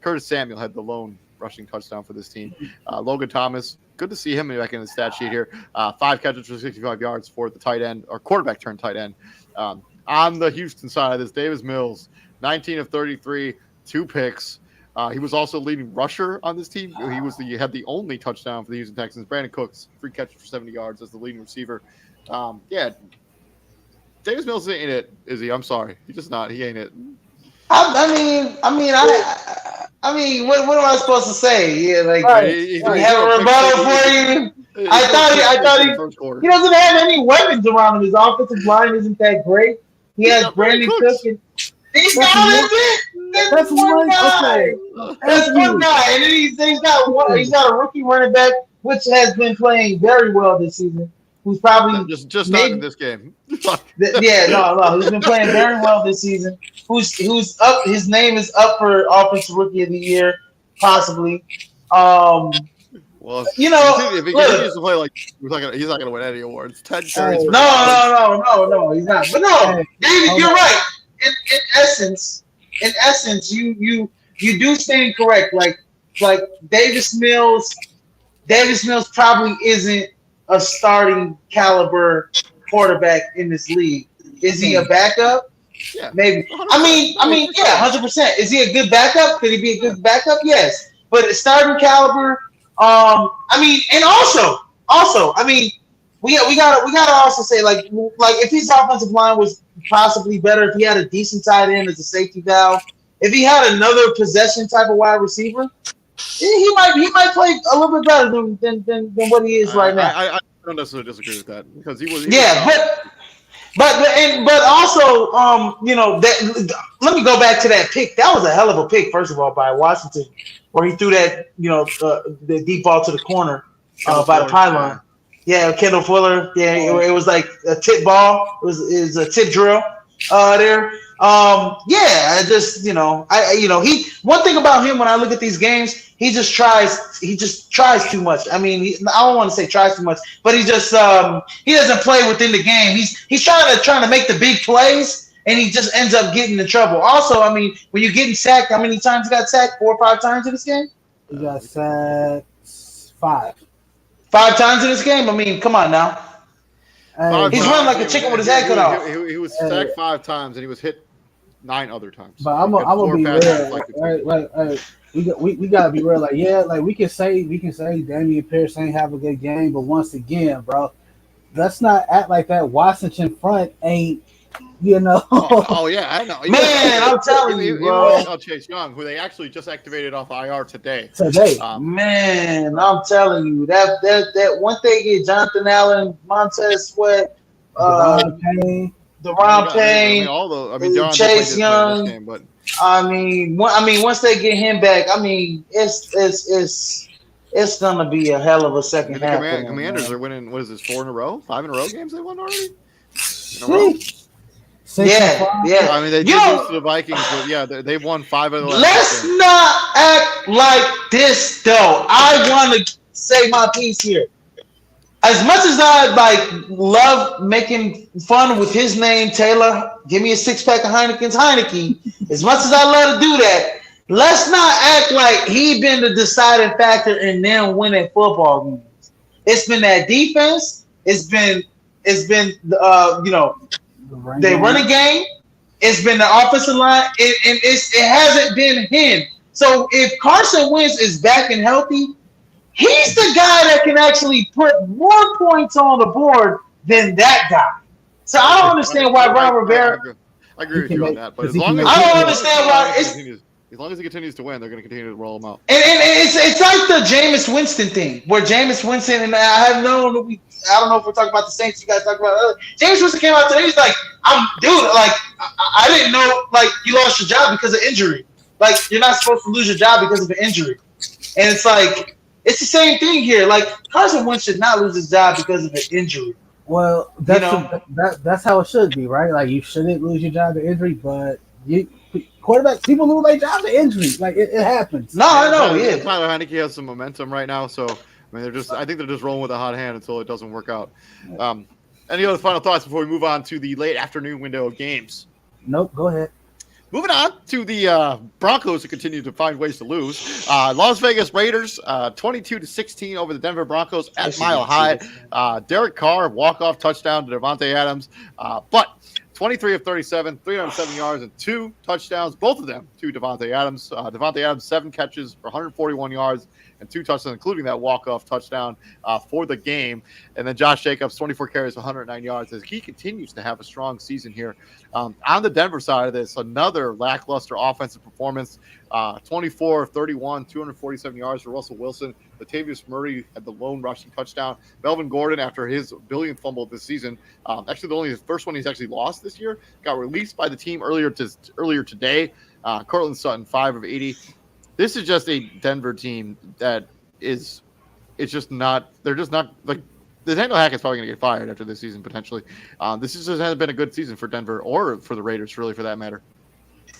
Curtis Samuel had the lone rushing touchdown for this team. Logan Thomas, good to see him back in the stat sheet here. 5 catches for 65 yards for the tight end, or quarterback turned tight end. On the Houston side of this, Davis Mills, 19 of 33, 2 picks. He was also leading rusher on this team. He had the only touchdown for the Houston Texans. Brandon Cooks, 3 catches for 70 yards as the leading receiver. Davis Mills ain't it, is he? I'm sorry, he's just not. He ain't it. I mean, what am I supposed to say? Yeah, like we have a rebuttal for you. I thought he doesn't have any weapons around him. His offensive line isn't that great. He has Brandon Cooks. He's That's one guy. Okay. That's one guy, and then he's got a rookie running back, which has been playing very well this season. Who's probably just not in this game. He's been playing very well this season. Who's up? His name is up for Offensive Rookie of the Year, possibly. Well, if he look, continues to play like he's not going to win any awards. 10 carries. No, he's not. But no, David, you're right. In essence, you do stand correct. Like Davis Mills probably isn't a starting caliber quarterback in this league. Is he a backup? Yeah, maybe. 100%. I mean, yeah, 100%. Is he a good backup? Could he be a good backup? Yes, but a starting caliber. And also, we gotta also say like if his offensive line was possibly better, if he had a decent tight end as a safety valve, if he had another possession type of wide receiver, he might play a little bit better than what he is right now. I don't necessarily disagree with that because he was. But also, let me go back to that pick. That was a hell of a pick, first of all, by Washington, where he threw that, the deep ball to the corner by the pylon. Yeah, Kendall Fuller. Yeah, it was like a tip ball. It was a tip drill there. One thing about him when I look at these games, he just tries too much. I mean, I don't want to say tries too much, but he just he doesn't play within the game. He's trying to make the big plays, and he just ends up getting in trouble. Also, I mean, when you're getting sacked, how many times he got sacked? 4 or 5 times in this game? He got sacked 5. 5 times in this game? I mean, come on now. He's running like a chicken with his head cut off. He was sacked 5 times, and he was hit 9 other times. But I'm gonna be real. We gotta be real. Like, yeah, like we can say Damian Pierce ain't have a good game, but once again, bro, let's not act like that Washington front ain't. Oh yeah, I know. Man, I'm telling you, bro. Chase Young, who they actually just activated off IR today. Man, I'm telling you that one thing is Jonathan Allen, Montez Sweat, Deron Payne, Chase Young. Game, but I mean, once they get him back, I mean, it's gonna be a hell of a second half. Commanders are winning. What is this? 4 in a row? 5 in a row games they won already. Yeah. I mean, they did lose to the Vikings, but yeah, they've won 5 of the last. Let's not act like this, though. I want to say my piece here. As much as I love making fun with his name, Taylor, give me a 6-pack of Heineke. As much as I love to do that, let's not act like he been the deciding factor in them winning football games. It's been that defense. It's been they run a game. It's been the offensive line, and it hasn't been him. So if Carson Wentz is back and healthy, he's the guy that can actually put more points on the board than that guy. So I don't understand why Ron Rivera. I agree with you on that, but as long as he continues to win, they're going to continue to roll him out. And it's like the Jameis Winston thing, where Jameis Winston, and I don't know if we're talking about the Saints. You guys talk about other. Jameis Winston came out today. He's like, I didn't know, you lost your job because of injury. Like, you're not supposed to lose your job because of an injury. And it's like, it's the same thing here. Like, Carson Wentz should not lose his job because of an injury. Well, that's how it should be, right? Like, you shouldn't lose your job to injury, but quarterbacks, people lose their job to injury. Like, it happens. No, I know. Yeah, Tyler Heineke has some momentum right now, so I mean, I think they're just rolling with a hot hand until it doesn't work out. Any other final thoughts before we move on to the late afternoon window of games? Nope. Go ahead. Moving on to the Broncos, who continue to find ways to lose. Las Vegas Raiders, 22-16 over the Denver Broncos at Mile High. Derek Carr, walk-off touchdown to Devontae Adams. But 23 of 37, 307 yards, and 2 touchdowns, both of them to Devontae Adams. Devontae Adams, 7 catches for 141 yards and 2 touchdowns, including that walk-off touchdown for the game. And then Josh Jacobs, 24 carries, 109 yards, as he continues to have a strong season here. On the Denver side of this, another lackluster offensive performance, 24 of 31, 247 yards for Russell Wilson. Latavius Murray had the lone rushing touchdown. Melvin Gordon, after his billionth fumble this season, actually the first one he's actually lost this year, got released by the team earlier today. Cortland Sutton, 5 of 80. This is just a Denver team that is, it's just not, they're just not, like, Nathaniel Hackett's probably going to get fired after this season, potentially. This just hasn't been a good season for Denver or for the Raiders, really, for that matter.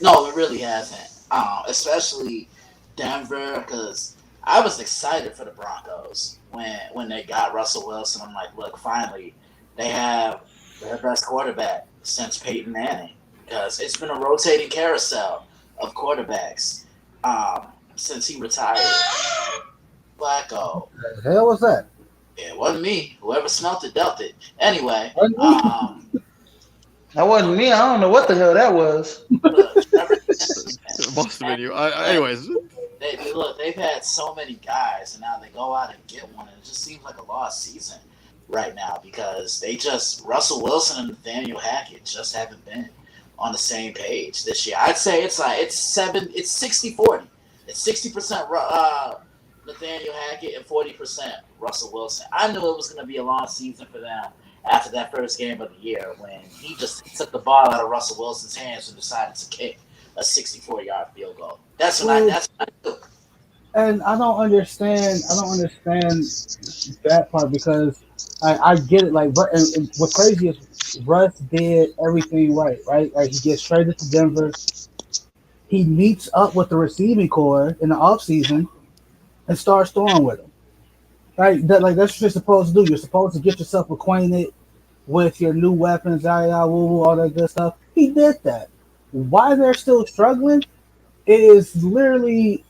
No, it really hasn't. Especially Denver, because I was excited for the Broncos when they got Russell Wilson. I'm like, look, finally, they have their best quarterback since Peyton Manning, because it's been a rotating carousel of quarterbacks since he retired. Flacco. What the hell was that? It wasn't me. Whoever smelt it dealt it. Anyway, that wasn't me. I don't know what the hell that was. Must have been you. Anyways. They've had so many guys, and now they go out and get one, and it just seems like a lost season right now because Russell Wilson and Nathaniel Hackett just haven't been on the same page this year. I'd say it's 60-40. It's 60% Nathaniel Hackett and 40% Russell Wilson. I knew it was going to be a long season for them after that first game of the year when he just took the ball out of Russell Wilson's hands and decided to kick a 64-yard field goal. That's what I do. And I don't understand that part because I get it. Like, and what's crazy is Russ did everything right? Like, he gets traded to Denver. He meets up with the receiving core in the offseason. and start throwing with them. Right? That's what you're supposed to do. You're supposed to get yourself acquainted with your new weapons, all that good stuff. He did that. Why they're still struggling is literally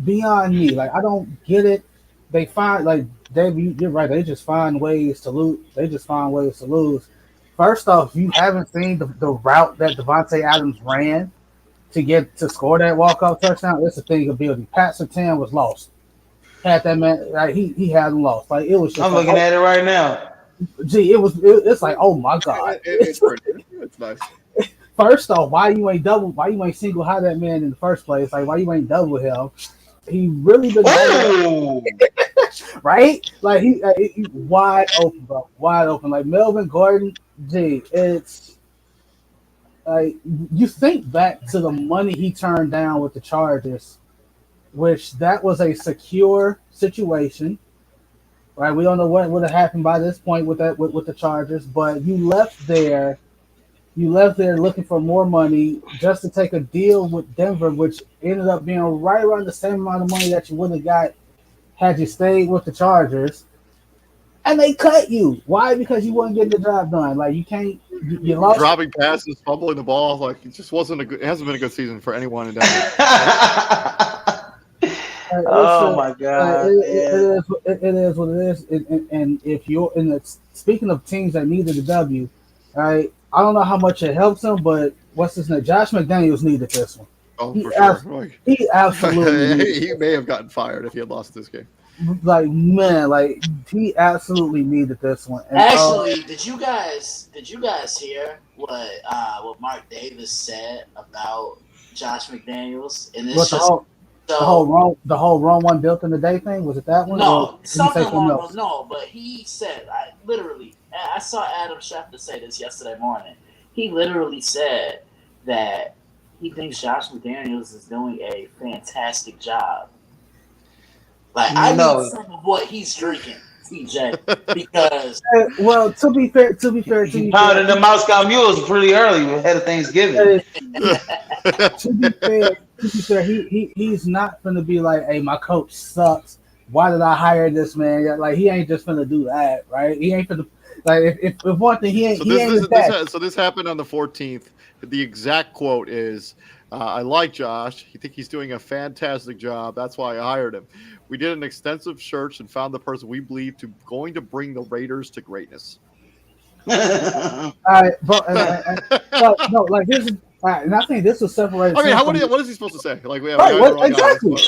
beyond me. Like I don't get it. They find like Dave, you're right. They just find ways to lose. They just find ways to lose. First off, you haven't seen the route that Devontae Adams ran to score that walk-off touchdown. It's a thing of beauty. Pat Surtain was lost. Had that man, like he had him lost. Like it was just. I'm looking at it right now. Gee, it's like, oh my god. It's nice. First off, why you ain't single high that man in the first place? Like why you ain't double him? He really been right? Like he wide open, bro. Wide open. Like Melvin Gordon, gee, it's like you think back to the money he turned down with the Chargers, which that was a secure situation. Right? We don't know what would have happened by this point with the Chargers, but you left there looking for more money just to take a deal with Denver, which ended up being right around the same amount of money that you would have got had you stayed with the Chargers. And they cut you. Why? Because you weren't getting the job done. Like you can't. You lost. Dropping passes, fumbling the ball. Like it just wasn't a good. It hasn't been a good season for anyone in Denver. Oh my god! It is what it is. And if you're speaking of teams that needed a W, right? I don't know how much it helps them, but what's his name? Josh McDaniels needed this one. Oh, for sure. He absolutely. He may have gotten fired if he had lost this game. Like man, like he absolutely needed this one. And, actually, did you guys hear what Mark Davis said about Josh McDaniels? And it's just. The whole wrong one built in the day thing, was it that one? No, something along those. No, but he said, I saw Adam Schefter say this yesterday morning. He literally said that he thinks Josh McDaniels is doing a fantastic job. Like I know some of what he's drinking, TJ, because well, to be fair, pounding the Moscow Mules pretty early ahead of Thanksgiving. To be fair, he's not gonna be like, hey, my coach sucks. Why did I hire this man? Like he ain't just gonna do that, right? He ain't gonna like if one thing he ain't. So this happened on the 14th. The exact quote is, "I like Josh. I think he's doing a fantastic job. That's why I hired him. We did an extensive search and found the person we believe going to bring the Raiders to greatness." All right, but no, like this is. And I think this was separated. I mean, what is he supposed to say? Like, exactly.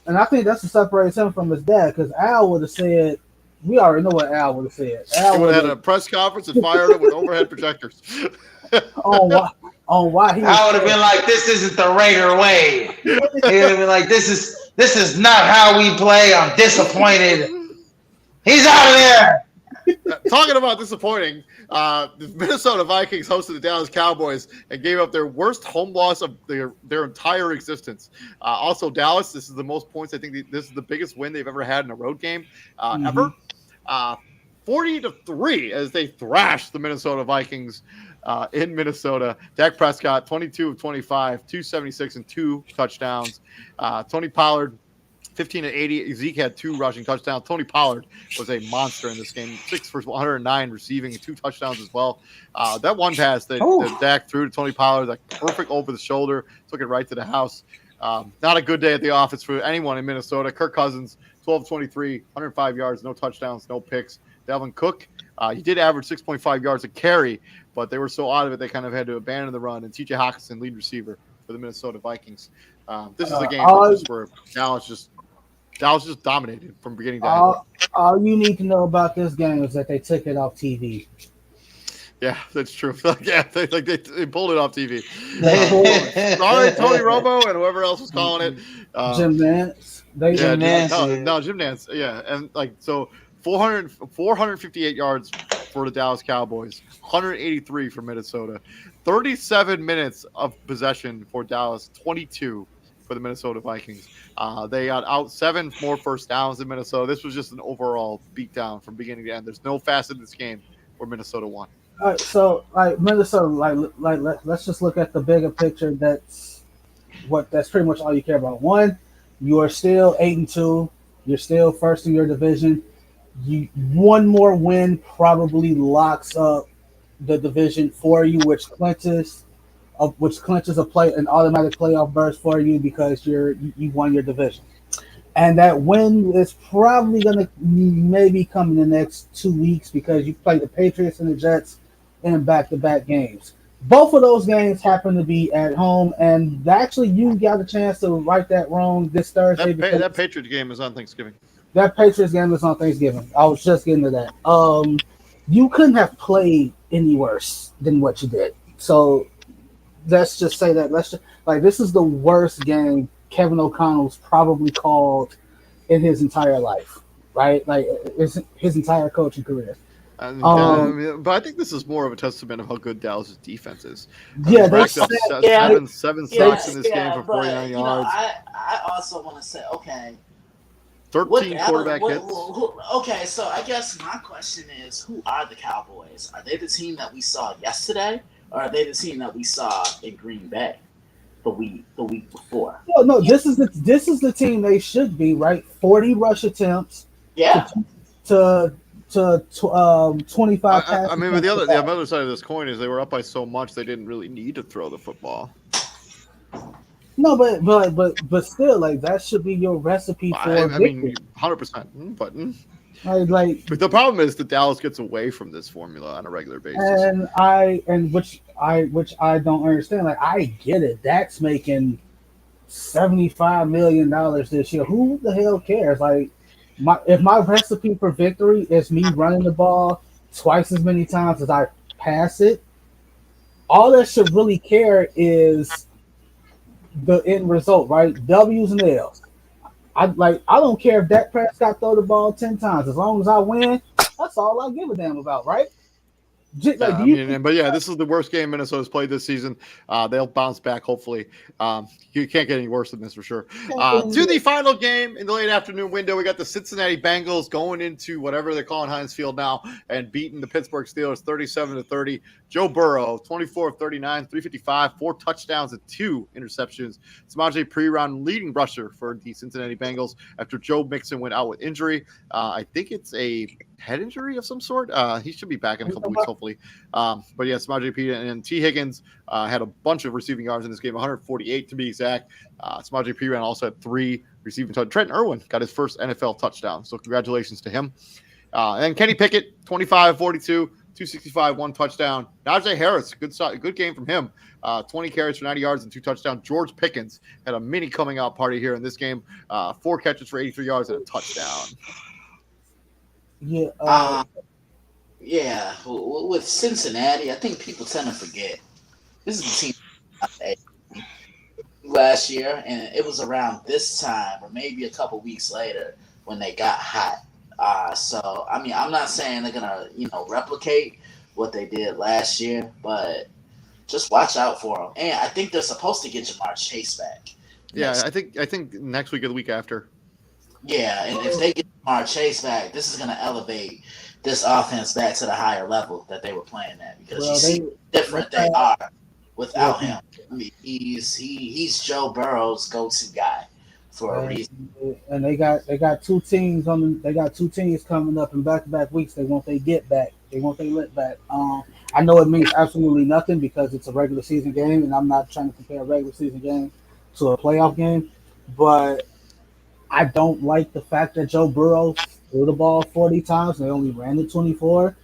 And I think that's what separates him from his dad, because Al would have said, we already know what Al would have said. Al would have had a press conference and fired him with overhead projectors. on why he I would have been like, this isn't the Raider way. He would have been like, this is not how we play. I'm disappointed. He's out of there. Talking about disappointing, the Minnesota Vikings hosted the Dallas Cowboys and gave up their worst home loss of their entire existence. Also, Dallas, this is the most points. I think this is the biggest win they've ever had in a road game ever. 40-3 as they thrashed the Minnesota Vikings in Minnesota. Dak Prescott, 22 of 25, 276 and 2 touchdowns. Tony Pollard, 15-80. Zeke had 2 rushing touchdowns. Tony Pollard was a monster in this game. 6 for 109 receiving, 2 touchdowns as well. That one pass that Dak threw to Tony Pollard, like perfect over the shoulder, took it right to the house. Not a good day at the office for anyone in Minnesota. Kirk Cousins, 12-23, 105 yards, no touchdowns, no picks. Dalvin Cook, he did average 6.5 yards a carry, but they were so out of it they kind of had to abandon the run. And T.J. Hockenson, lead receiver for the Minnesota Vikings. This is a game where Dallas just dominated from beginning to end. All you need to know about this game is that they took it off TV. Yeah, that's true. Yeah, they pulled it off TV. Sorry, Tony Romo and whoever else was calling it. Jim Nance. Jim Nance. Yeah, and so 458 yards for the Dallas Cowboys, 183 for Minnesota, 37 minutes of possession for Dallas, 22 for the Minnesota Vikings. They got out 7 more first downs in Minnesota. This was just an overall beatdown from beginning to end. There's no facet in this game where Minnesota won. All right, so Minnesota, let's just look at the bigger picture. That's pretty much all you care about. One, You are still 8-2. You're still first in your division. One more win probably locks up the division for you, which clinches an automatic playoff berth for you because you won your division. And that win is probably going to maybe come in the next 2 weeks because you play the Patriots and the Jets in back-to-back games. Both of those games happen to be at home, and actually you got a chance to right that wrong this Thursday. That Patriots game is on Thanksgiving. That Patriots game is on Thanksgiving. I was just getting to that. You couldn't have played any worse than what you did. So let's just say that. This is the worst game Kevin O'Connell's probably called in his entire life, right? Like his entire coaching career. But I think this is more of a testament of how good Dallas' defense is. Yeah, they racked up seven sacks in this game for 49 yards. I also want to say, okay, 13 quarterback hits. Okay, so I guess my question is, who are the Cowboys? Are they the team that we saw yesterday, or are they the team that we saw in Green Bay the week before? No, this is the team they should be, right? 40 rush attempts. Yeah. To 25 passes. I mean, but the other side of this coin is they were up by so much they didn't really need to throw the football. No, but still, like that should be your recipe for. I mean, 100%. But like the problem is that Dallas gets away from this formula on a regular basis, which I don't understand. Like I get it. Dak's making $75 million this year. Who the hell cares? Like if my recipe for victory is me running the ball twice as many times as I pass it, all that should really care is the end result, right? W's and L's. I don't care if Dak Prescott throw the ball 10 times. As long as I win, that's all I give a damn about, right? This is the worst game Minnesota's played this season. They'll bounce back, hopefully. You can't get any worse than this for sure. To the final game in the late afternoon window, we got the Cincinnati Bengals going into whatever they're calling Heinz Field now and beating the Pittsburgh Steelers 37-30. Joe Burrow, 24 of 39, 355, 4 touchdowns and 2 interceptions. Samaje Perine, leading rusher for the Cincinnati Bengals after Joe Mixon went out with injury. I think it's a head injury of some sort. He should be back in a couple weeks, hopefully. But yeah, Samaje Perine and T. Higgins had a bunch of receiving yards in this game, 148 to be exact. Samaje Perine also had 3 receiving touchdowns. Trent Irwin got his first NFL touchdown, so congratulations to him. And then Kenny Pickett, 25-42. 265, 1 touchdown. Najee Harris, good game from him. 20 carries for 90 yards and 2 touchdowns. George Pickens had a mini coming out party here in this game. 4 catches for 83 yards and a touchdown. Yeah. Yeah. With Cincinnati, I think people tend to forget this is the team last year, and it was around this time or maybe a couple weeks later when they got hot. So, I mean, I'm not saying they're going to, replicate what they did last year, but just watch out for them. And I think they're supposed to get Jamar Chase back. Yeah, I think next week or the week after. Yeah, and if they get Jamar Chase back, this is going to elevate this offense back to the higher level that they were playing at because you see how different they are without him. I mean, he's Joe Burrow's go-to guy. For a reason. And they got 2 teams coming up in back-to-back weeks. They want they get back. They want they let back. I know it means absolutely nothing because it's a regular season game, and I'm not trying to compare a regular season game to a playoff game. But I don't like the fact that Joe Burrow threw the ball 40 times and they only ran it 24.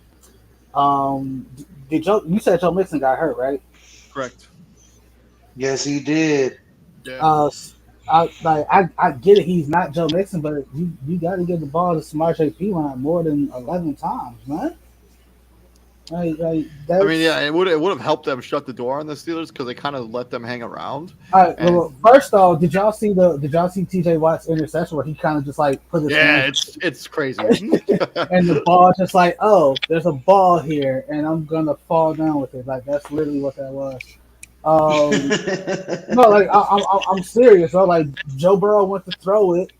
You said Joe Mixon got hurt, right? Correct. Yes, he did. Yeah. I get it. He's not Joe Mixon, but you got to give the ball to Samaje Perine more than 11 times, man. It would have helped them shut the door on the Steelers because they kind of let them hang around. All right. Well, first off, did y'all see T.J. Watt's interception where he kind of just like put his hand? It's crazy. And the ball just like, oh, there's a ball here, and I'm gonna fall down with it. Like that's literally what that was. No, like I'm serious. So like Joe Burrow went to throw it,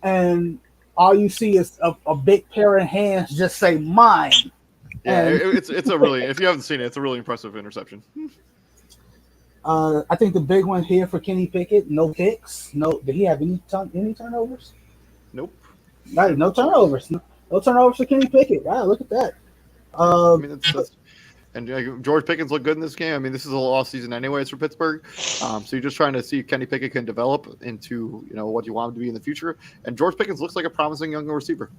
and all you see is a big pair of hands just say mine. Yeah, it's a really, if you haven't seen it, it's a really impressive interception. I think the big one here for Kenny Pickett, no picks. No, did he have any turnovers? Nope. Right, no turnovers. No turnovers for Kenny Pickett. Wow, look at that. I Uh, mean, that's and George Pickens looked good in this game. I mean, this is a lost season anyways for Pittsburgh. So you're just trying to see if Kenny Pickett can develop into what you want him to be in the future. And George Pickens looks like a promising young receiver.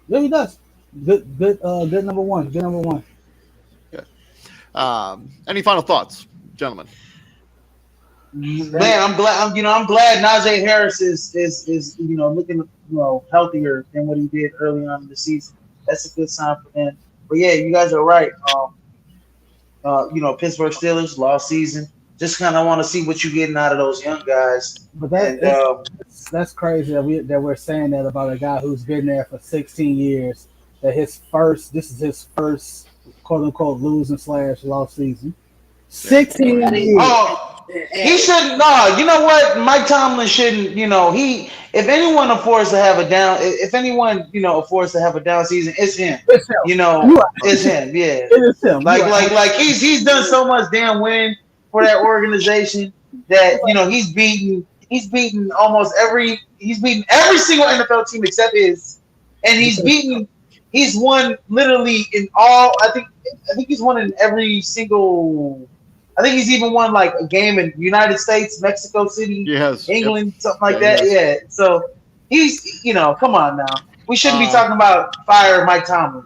yeah, he does. Good number one. Good number one. Yeah. Any final thoughts, gentlemen? Man, I'm glad Najee Harris is looking healthier than what he did early on in the season. That's a good sign for him. But yeah, you guys are right. Pittsburgh Steelers lost season. Just kind of want to see what you're getting out of those young guys. But that's crazy that we're saying that about a guy who's been there for 16 years. That this is his first quote unquote losing / lost season. 16 years. Oh, he shouldn't. No, you know what? Mike Tomlin shouldn't. If anyone affords to have a down, affords to have a down season, it's him. It's him. It's him. Yeah, it is him. Like he's done so much damn winning for that organization that he's beaten every single NFL team except his, and he's won literally in all. I think he's won in every single. I think he's even won like a game in United States, Mexico City, England, something like that. Yeah. So he's, come on now. We shouldn't be talking about fire Mike Tomlin.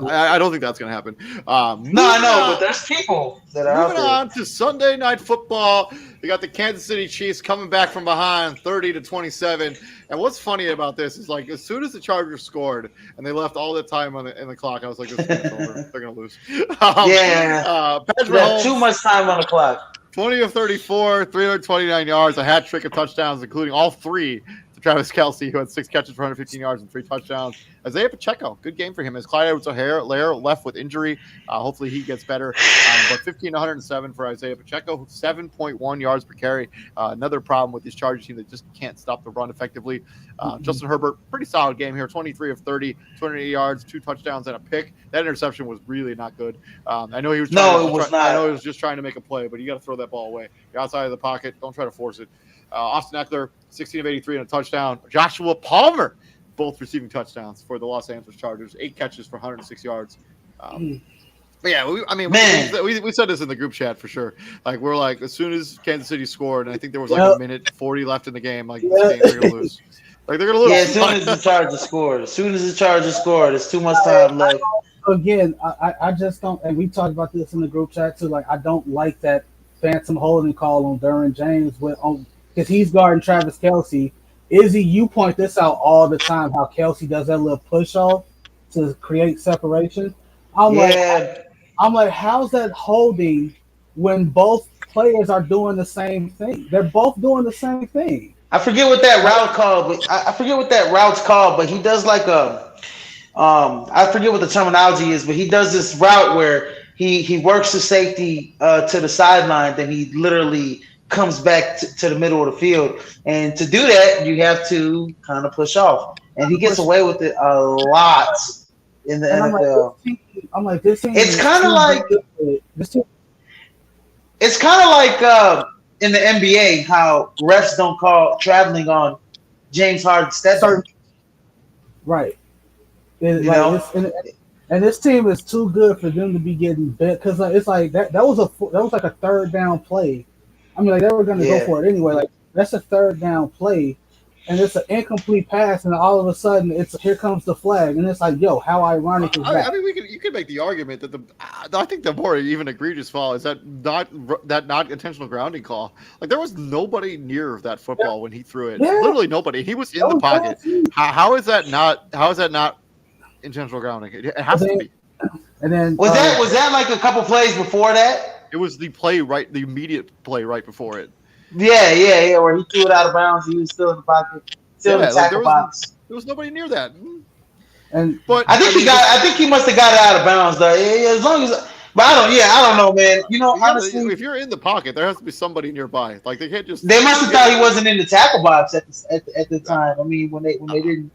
I don't think that's going to happen. No, I know, but there's people that are out there. Moving on to Sunday Night Football. We got the Kansas City Chiefs coming back from behind 30-27. And what's funny about this is, like, as soon as the Chargers scored and they left all the time in the clock, I was like, this is over. They're going to lose. Too much time on the clock. 20 of 34, 329 yards, a hat trick of touchdowns, including all three to Travis Kelce, who had 6 catches for 115 yards and 3 touchdowns. Isaiah Pacheco, good game for him. As Clyde Edwards-Helaire left with injury, hopefully he gets better. But 15-107 for Isaiah Pacheco, 7.1 yards per carry. Another problem with this Chargers team that just can't stop the run effectively. Justin Herbert, pretty solid game here. 23 of 30, 280 yards, 2 touchdowns, and a pick. That interception was really not good. I know he was. I know he was just trying to make a play, but you got to throw that ball away. You're outside of the pocket. Don't try to force it. Austin Eckler, 16 of 83 and a touchdown. Joshua Palmer, both receiving touchdowns for the Los Angeles Chargers. 8 catches for 106 yards. But yeah, we said this in the group chat for sure. Like, we're like, as soon as Kansas City scored, and I think there was like a minute 40 left in the game, like, this game, they're going to lose. Like, they're going to lose. Yeah, as soon as the Chargers scored, there's too much time left. Again, I just don't, and we talked about this in the group chat too, like, I don't like that phantom holding call on Derwin James because he's guarding Travis Kelce. Izzy, you point this out all the time, how Kelce does that little push off to create separation. I'm like, how's that holding when both players are doing the same thing? They're both doing the same thing. I forget what that route called, but I forget what that route's called, but he does like I forget what the terminology is, but he does this route where he works the safety to the sideline, then he literally comes back to the middle of the field. And to do that, you have to kind of push off. And he gets away with it a lot in the NFL. I'm like, this team. It's kind of like in the NBA how refs don't call traveling on James Harden's Stetson. Right. And this team is too good for them to be getting bit because it's like that was like a third down play. I mean, like, they were going to go for it anyway. Like, that's a third down play, and it's an incomplete pass, and all of a sudden, here comes the flag, and it's like, yo, how ironic is that? I mean, you could make the argument that I think the more even egregious foul is that not intentional grounding call. Like, there was nobody near that football when he threw it. Yeah. Literally nobody. He was in the pocket. How is that not intentional grounding? It has to be. And then was that like a couple plays before that? It was the immediate play right before it. Yeah, where he threw it out of bounds. He was still in the pocket, still in the tackle box. There was nobody near that. But I think he must have got it out of bounds though. Yeah, as long as, but I don't know, man. Honestly, if you're in the pocket, there has to be somebody nearby. Like, they can't just. They must have thought he wasn't in the tackle box at the time. I mean, when they held it.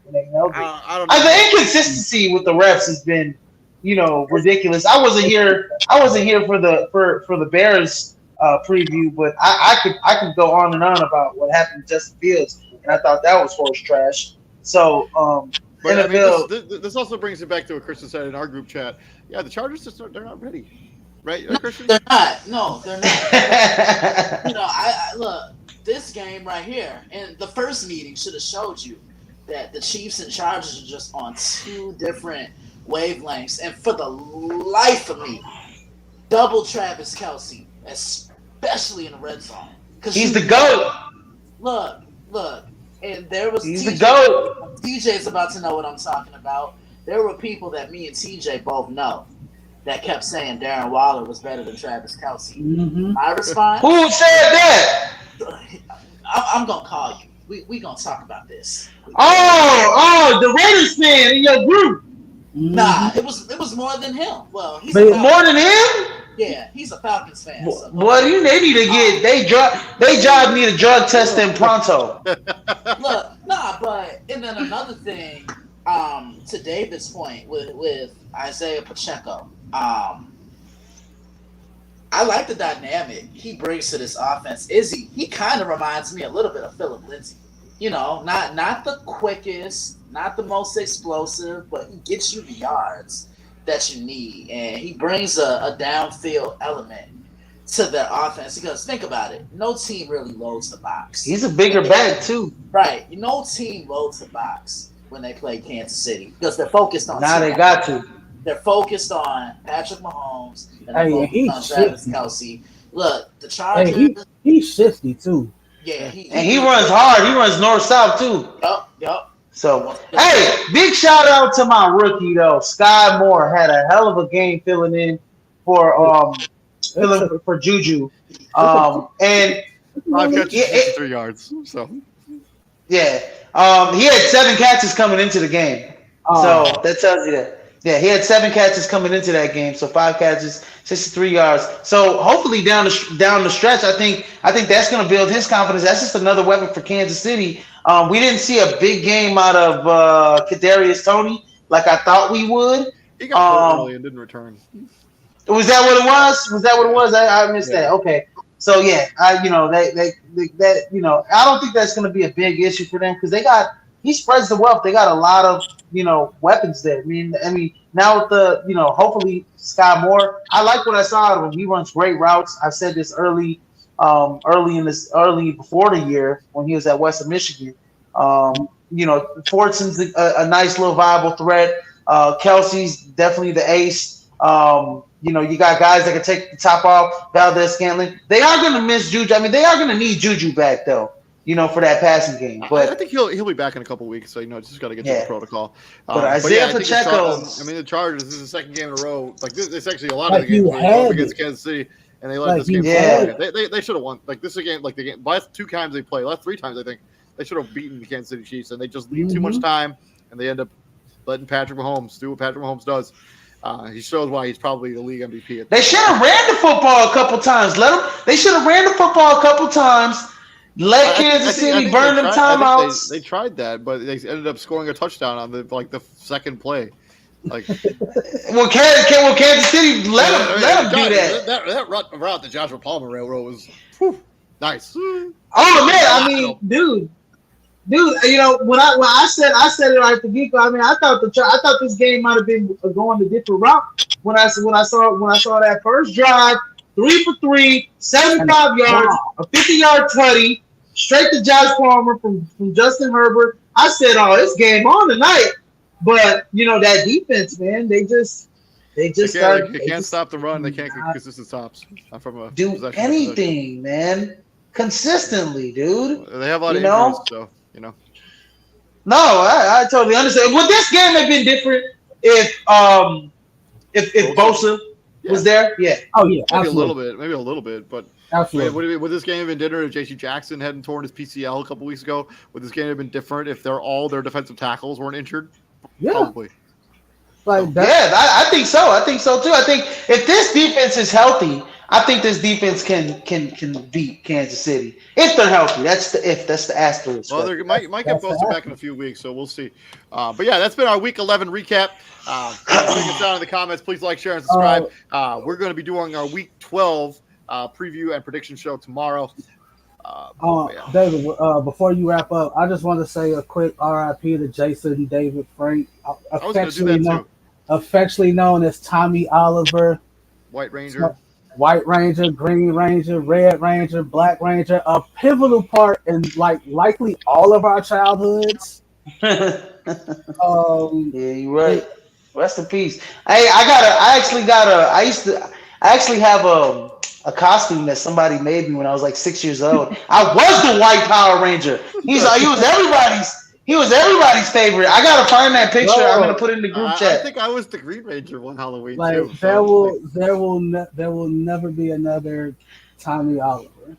I don't know. The inconsistency with the refs has been, ridiculous. I wasn't here for the Bears preview, but I could go on and on about what happened to Justin Fields, and I thought that was horse trash. So But I mean, NFL. this also brings it back to what Christian said in our group chat. Yeah, the Chargers they're not ready, right, No, Christian? they're not. No, they're not. I look this game right here, and the first meeting should have showed you that the Chiefs and Chargers are just on two different wavelengths, and for the life of me, double Travis Kelsey, especially in the red zone, because He's the GOAT. Look, and there was He's the GOAT. TJ's about to know what I'm talking about. There were people that me and TJ both know that kept saying Darren Waller was better than Travis Kelsey. Mm-hmm. My response: Who said that? I'm gonna call you. We gonna talk about this. Oh, the Raiders fan in your group. Nah, it was more than him. Well, he's More than him? Yeah, he's a Falcons fan. So What do you? They need to get they job need a drug test in pronto. Look, but and then another thing, to David's point with Isaiah Pacheco, I like the dynamic he brings to this offense. He kind of reminds me a little bit of Philip Lindsay. You know, not the quickest, not the most explosive, but he gets you the yards that you need, and he brings a downfield element to their offense. Because think about it, no team really loads the box. He's a bigger back too. Right, no team loads the box when they play Kansas City because they're focused on. Now they got to. They're focused on Patrick Mahomes and Hey, they're he's focused on Travis shifty. Kelsey. Look, the Chargers. Hey, he's shifty too. Yeah, He runs hard. He runs north-south too. Yup. So, hey, big shout out to my rookie though. Sky Moore had a hell of a game filling in for Juju. And 5 catches, 3 yards. So yeah, he had 7 catches coming into the game. So that tells you that. Yeah, he had 7 catches coming into that game. So 5 catches, 63 yards. So hopefully down the stretch, I think that's going to build his confidence. That's just another weapon for Kansas City. We didn't see a big game out of Kadarius Toney like I thought we would. he got hurt early and didn't return. Was that what it was? Was that what it was? I missed that. Okay. So yeah, I don't think that's going to be a big issue for them because he spreads the wealth. They got a lot of weapons there. I mean now with the hopefully Sky Moore. I like what I saw out of him. He runs great routes. I said this early before the year when he was at Western Michigan. Fortson's a nice little viable threat. Kelsey's definitely the ace. You got guys that can take the top off. Valdez-Scantling. They are going to miss Juju. I mean, they are going to need Juju back though. For that passing game, but I think he'll be back in a couple weeks. So just got to get to the protocol. But Isaiah Pacheco. The Chargers. This is the second game in a row. Like this actually a lot Like of the games you had against Kansas City, and they let this game play. They should have won. Like this again. Like the game last 2 times they play, last 3 times I think they should have beaten the Kansas City Chiefs, and they just leave too much time, and they end up letting Patrick Mahomes do what Patrick Mahomes does. He shows why he's probably the league MVP. They should have ran the football a couple times. They should have ran the football a couple times. Let Kansas City burn them timeouts. They tried that, but they ended up scoring a touchdown on the second play. Like, Kansas City let them do that. That route that Joshua Palmer railroad was nice. Oh man, I mean, dude, when I said it right to Geeko, I mean, I thought this game might have been going a different route when I saw that first drive, 3 for 3, 75 yards, a 50-yard tutty, straight to Josh Palmer from Justin Herbert. I said, "Oh, it's game on tonight." But that defense, man, they can't stop the run. They can't get consistent stops from a do anything, man, consistently, dude. They have a lot of injuries, so No, I totally understand. Would this game have been different if Bosa was there? Yeah. Oh yeah, maybe a little bit, but absolutely. Would this game have been different if J.C. Jackson hadn't torn his PCL a couple weeks ago? Would this game have been different if all their defensive tackles weren't injured? Yeah. Probably. I think so. I think so too. I think if this defense is healthy, I think this defense can beat Kansas City if they're healthy. That's the asterisk. Well, they might get Bosa back in a few weeks, so we'll see. But yeah, that's been our Week 11 recap. Check us out in the comments. Please like, share, and subscribe. We're going to be doing our Week 12 preview and prediction show tomorrow. Yeah. David, before you wrap up, I just want to say a quick RIP to Jason David Frank, I was going to do that too. affectionately known as Tommy Oliver, White Ranger. White Ranger, Green Ranger, Red Ranger, Black Ranger, a pivotal part in likely all of our childhoods. Yeah, you're right. Rest in peace. I actually have a costume that somebody made me when I was like 6 years old. I was the White Power Ranger. He was everybody's favorite. I gotta find that picture. I'm gonna put it in the group chat. I think I was the Green Ranger one Halloween too. There will never be another Tommy Oliver.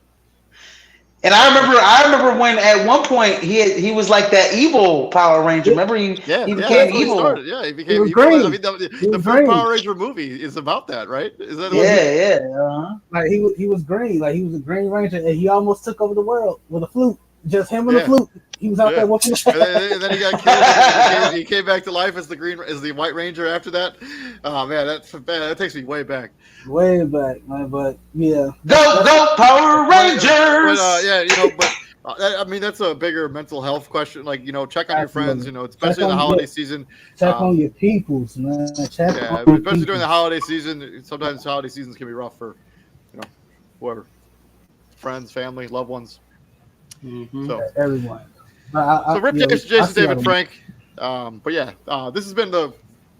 And I remember when at one point he was like that evil Power Ranger. Remember he became evil. He became evil. I mean, the first Power Ranger movie is about that, right? Is that Like he was green, like he was a Green Ranger, and he almost took over the world with a flute. Just him and a flute. He was out there whooping. And then he got killed. He came back to life as the White Ranger after that. Oh man, that takes me way back. Way back, man. But yeah, go Power Rangers. I mean that's a bigger mental health question. Like check on your friends. Especially in the holiday season. Check on your peoples, man. Especially during the holiday season. Sometimes holiday seasons can be rough for whoever, friends, family, loved ones. Mm-hmm. So everyone. So Rip Jason David Frank. This has been the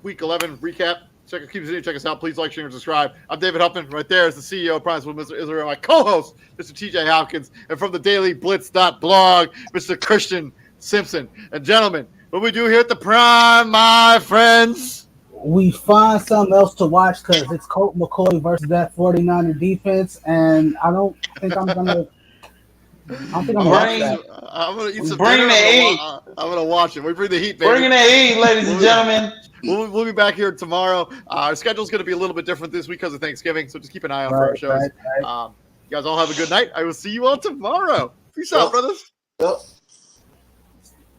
Week 11 recap. Check us out. Please like, share, and subscribe. I'm David Huffman. Right there is the CEO of Primes with Mr. Israel, my co-host, Mr. TJ Hopkins, and from the dailyblitz.blog, Mr. Christian Simpson. And gentlemen, what we do here at the Prime, my friends, we find something else to watch because it's Colt McCoy versus that 49er defense, and I don't think I'm gonna. I'm gonna eat some dinner. I'm gonna watch it. We bring the heat, baby. Bringing the heat, ladies and gentlemen. We'll be back here tomorrow. Our schedule's going to be a little bit different this week because of Thanksgiving, so just keep an eye out for our shows. You guys all have a good night. I will see you all tomorrow. Peace out, brothers. Yep.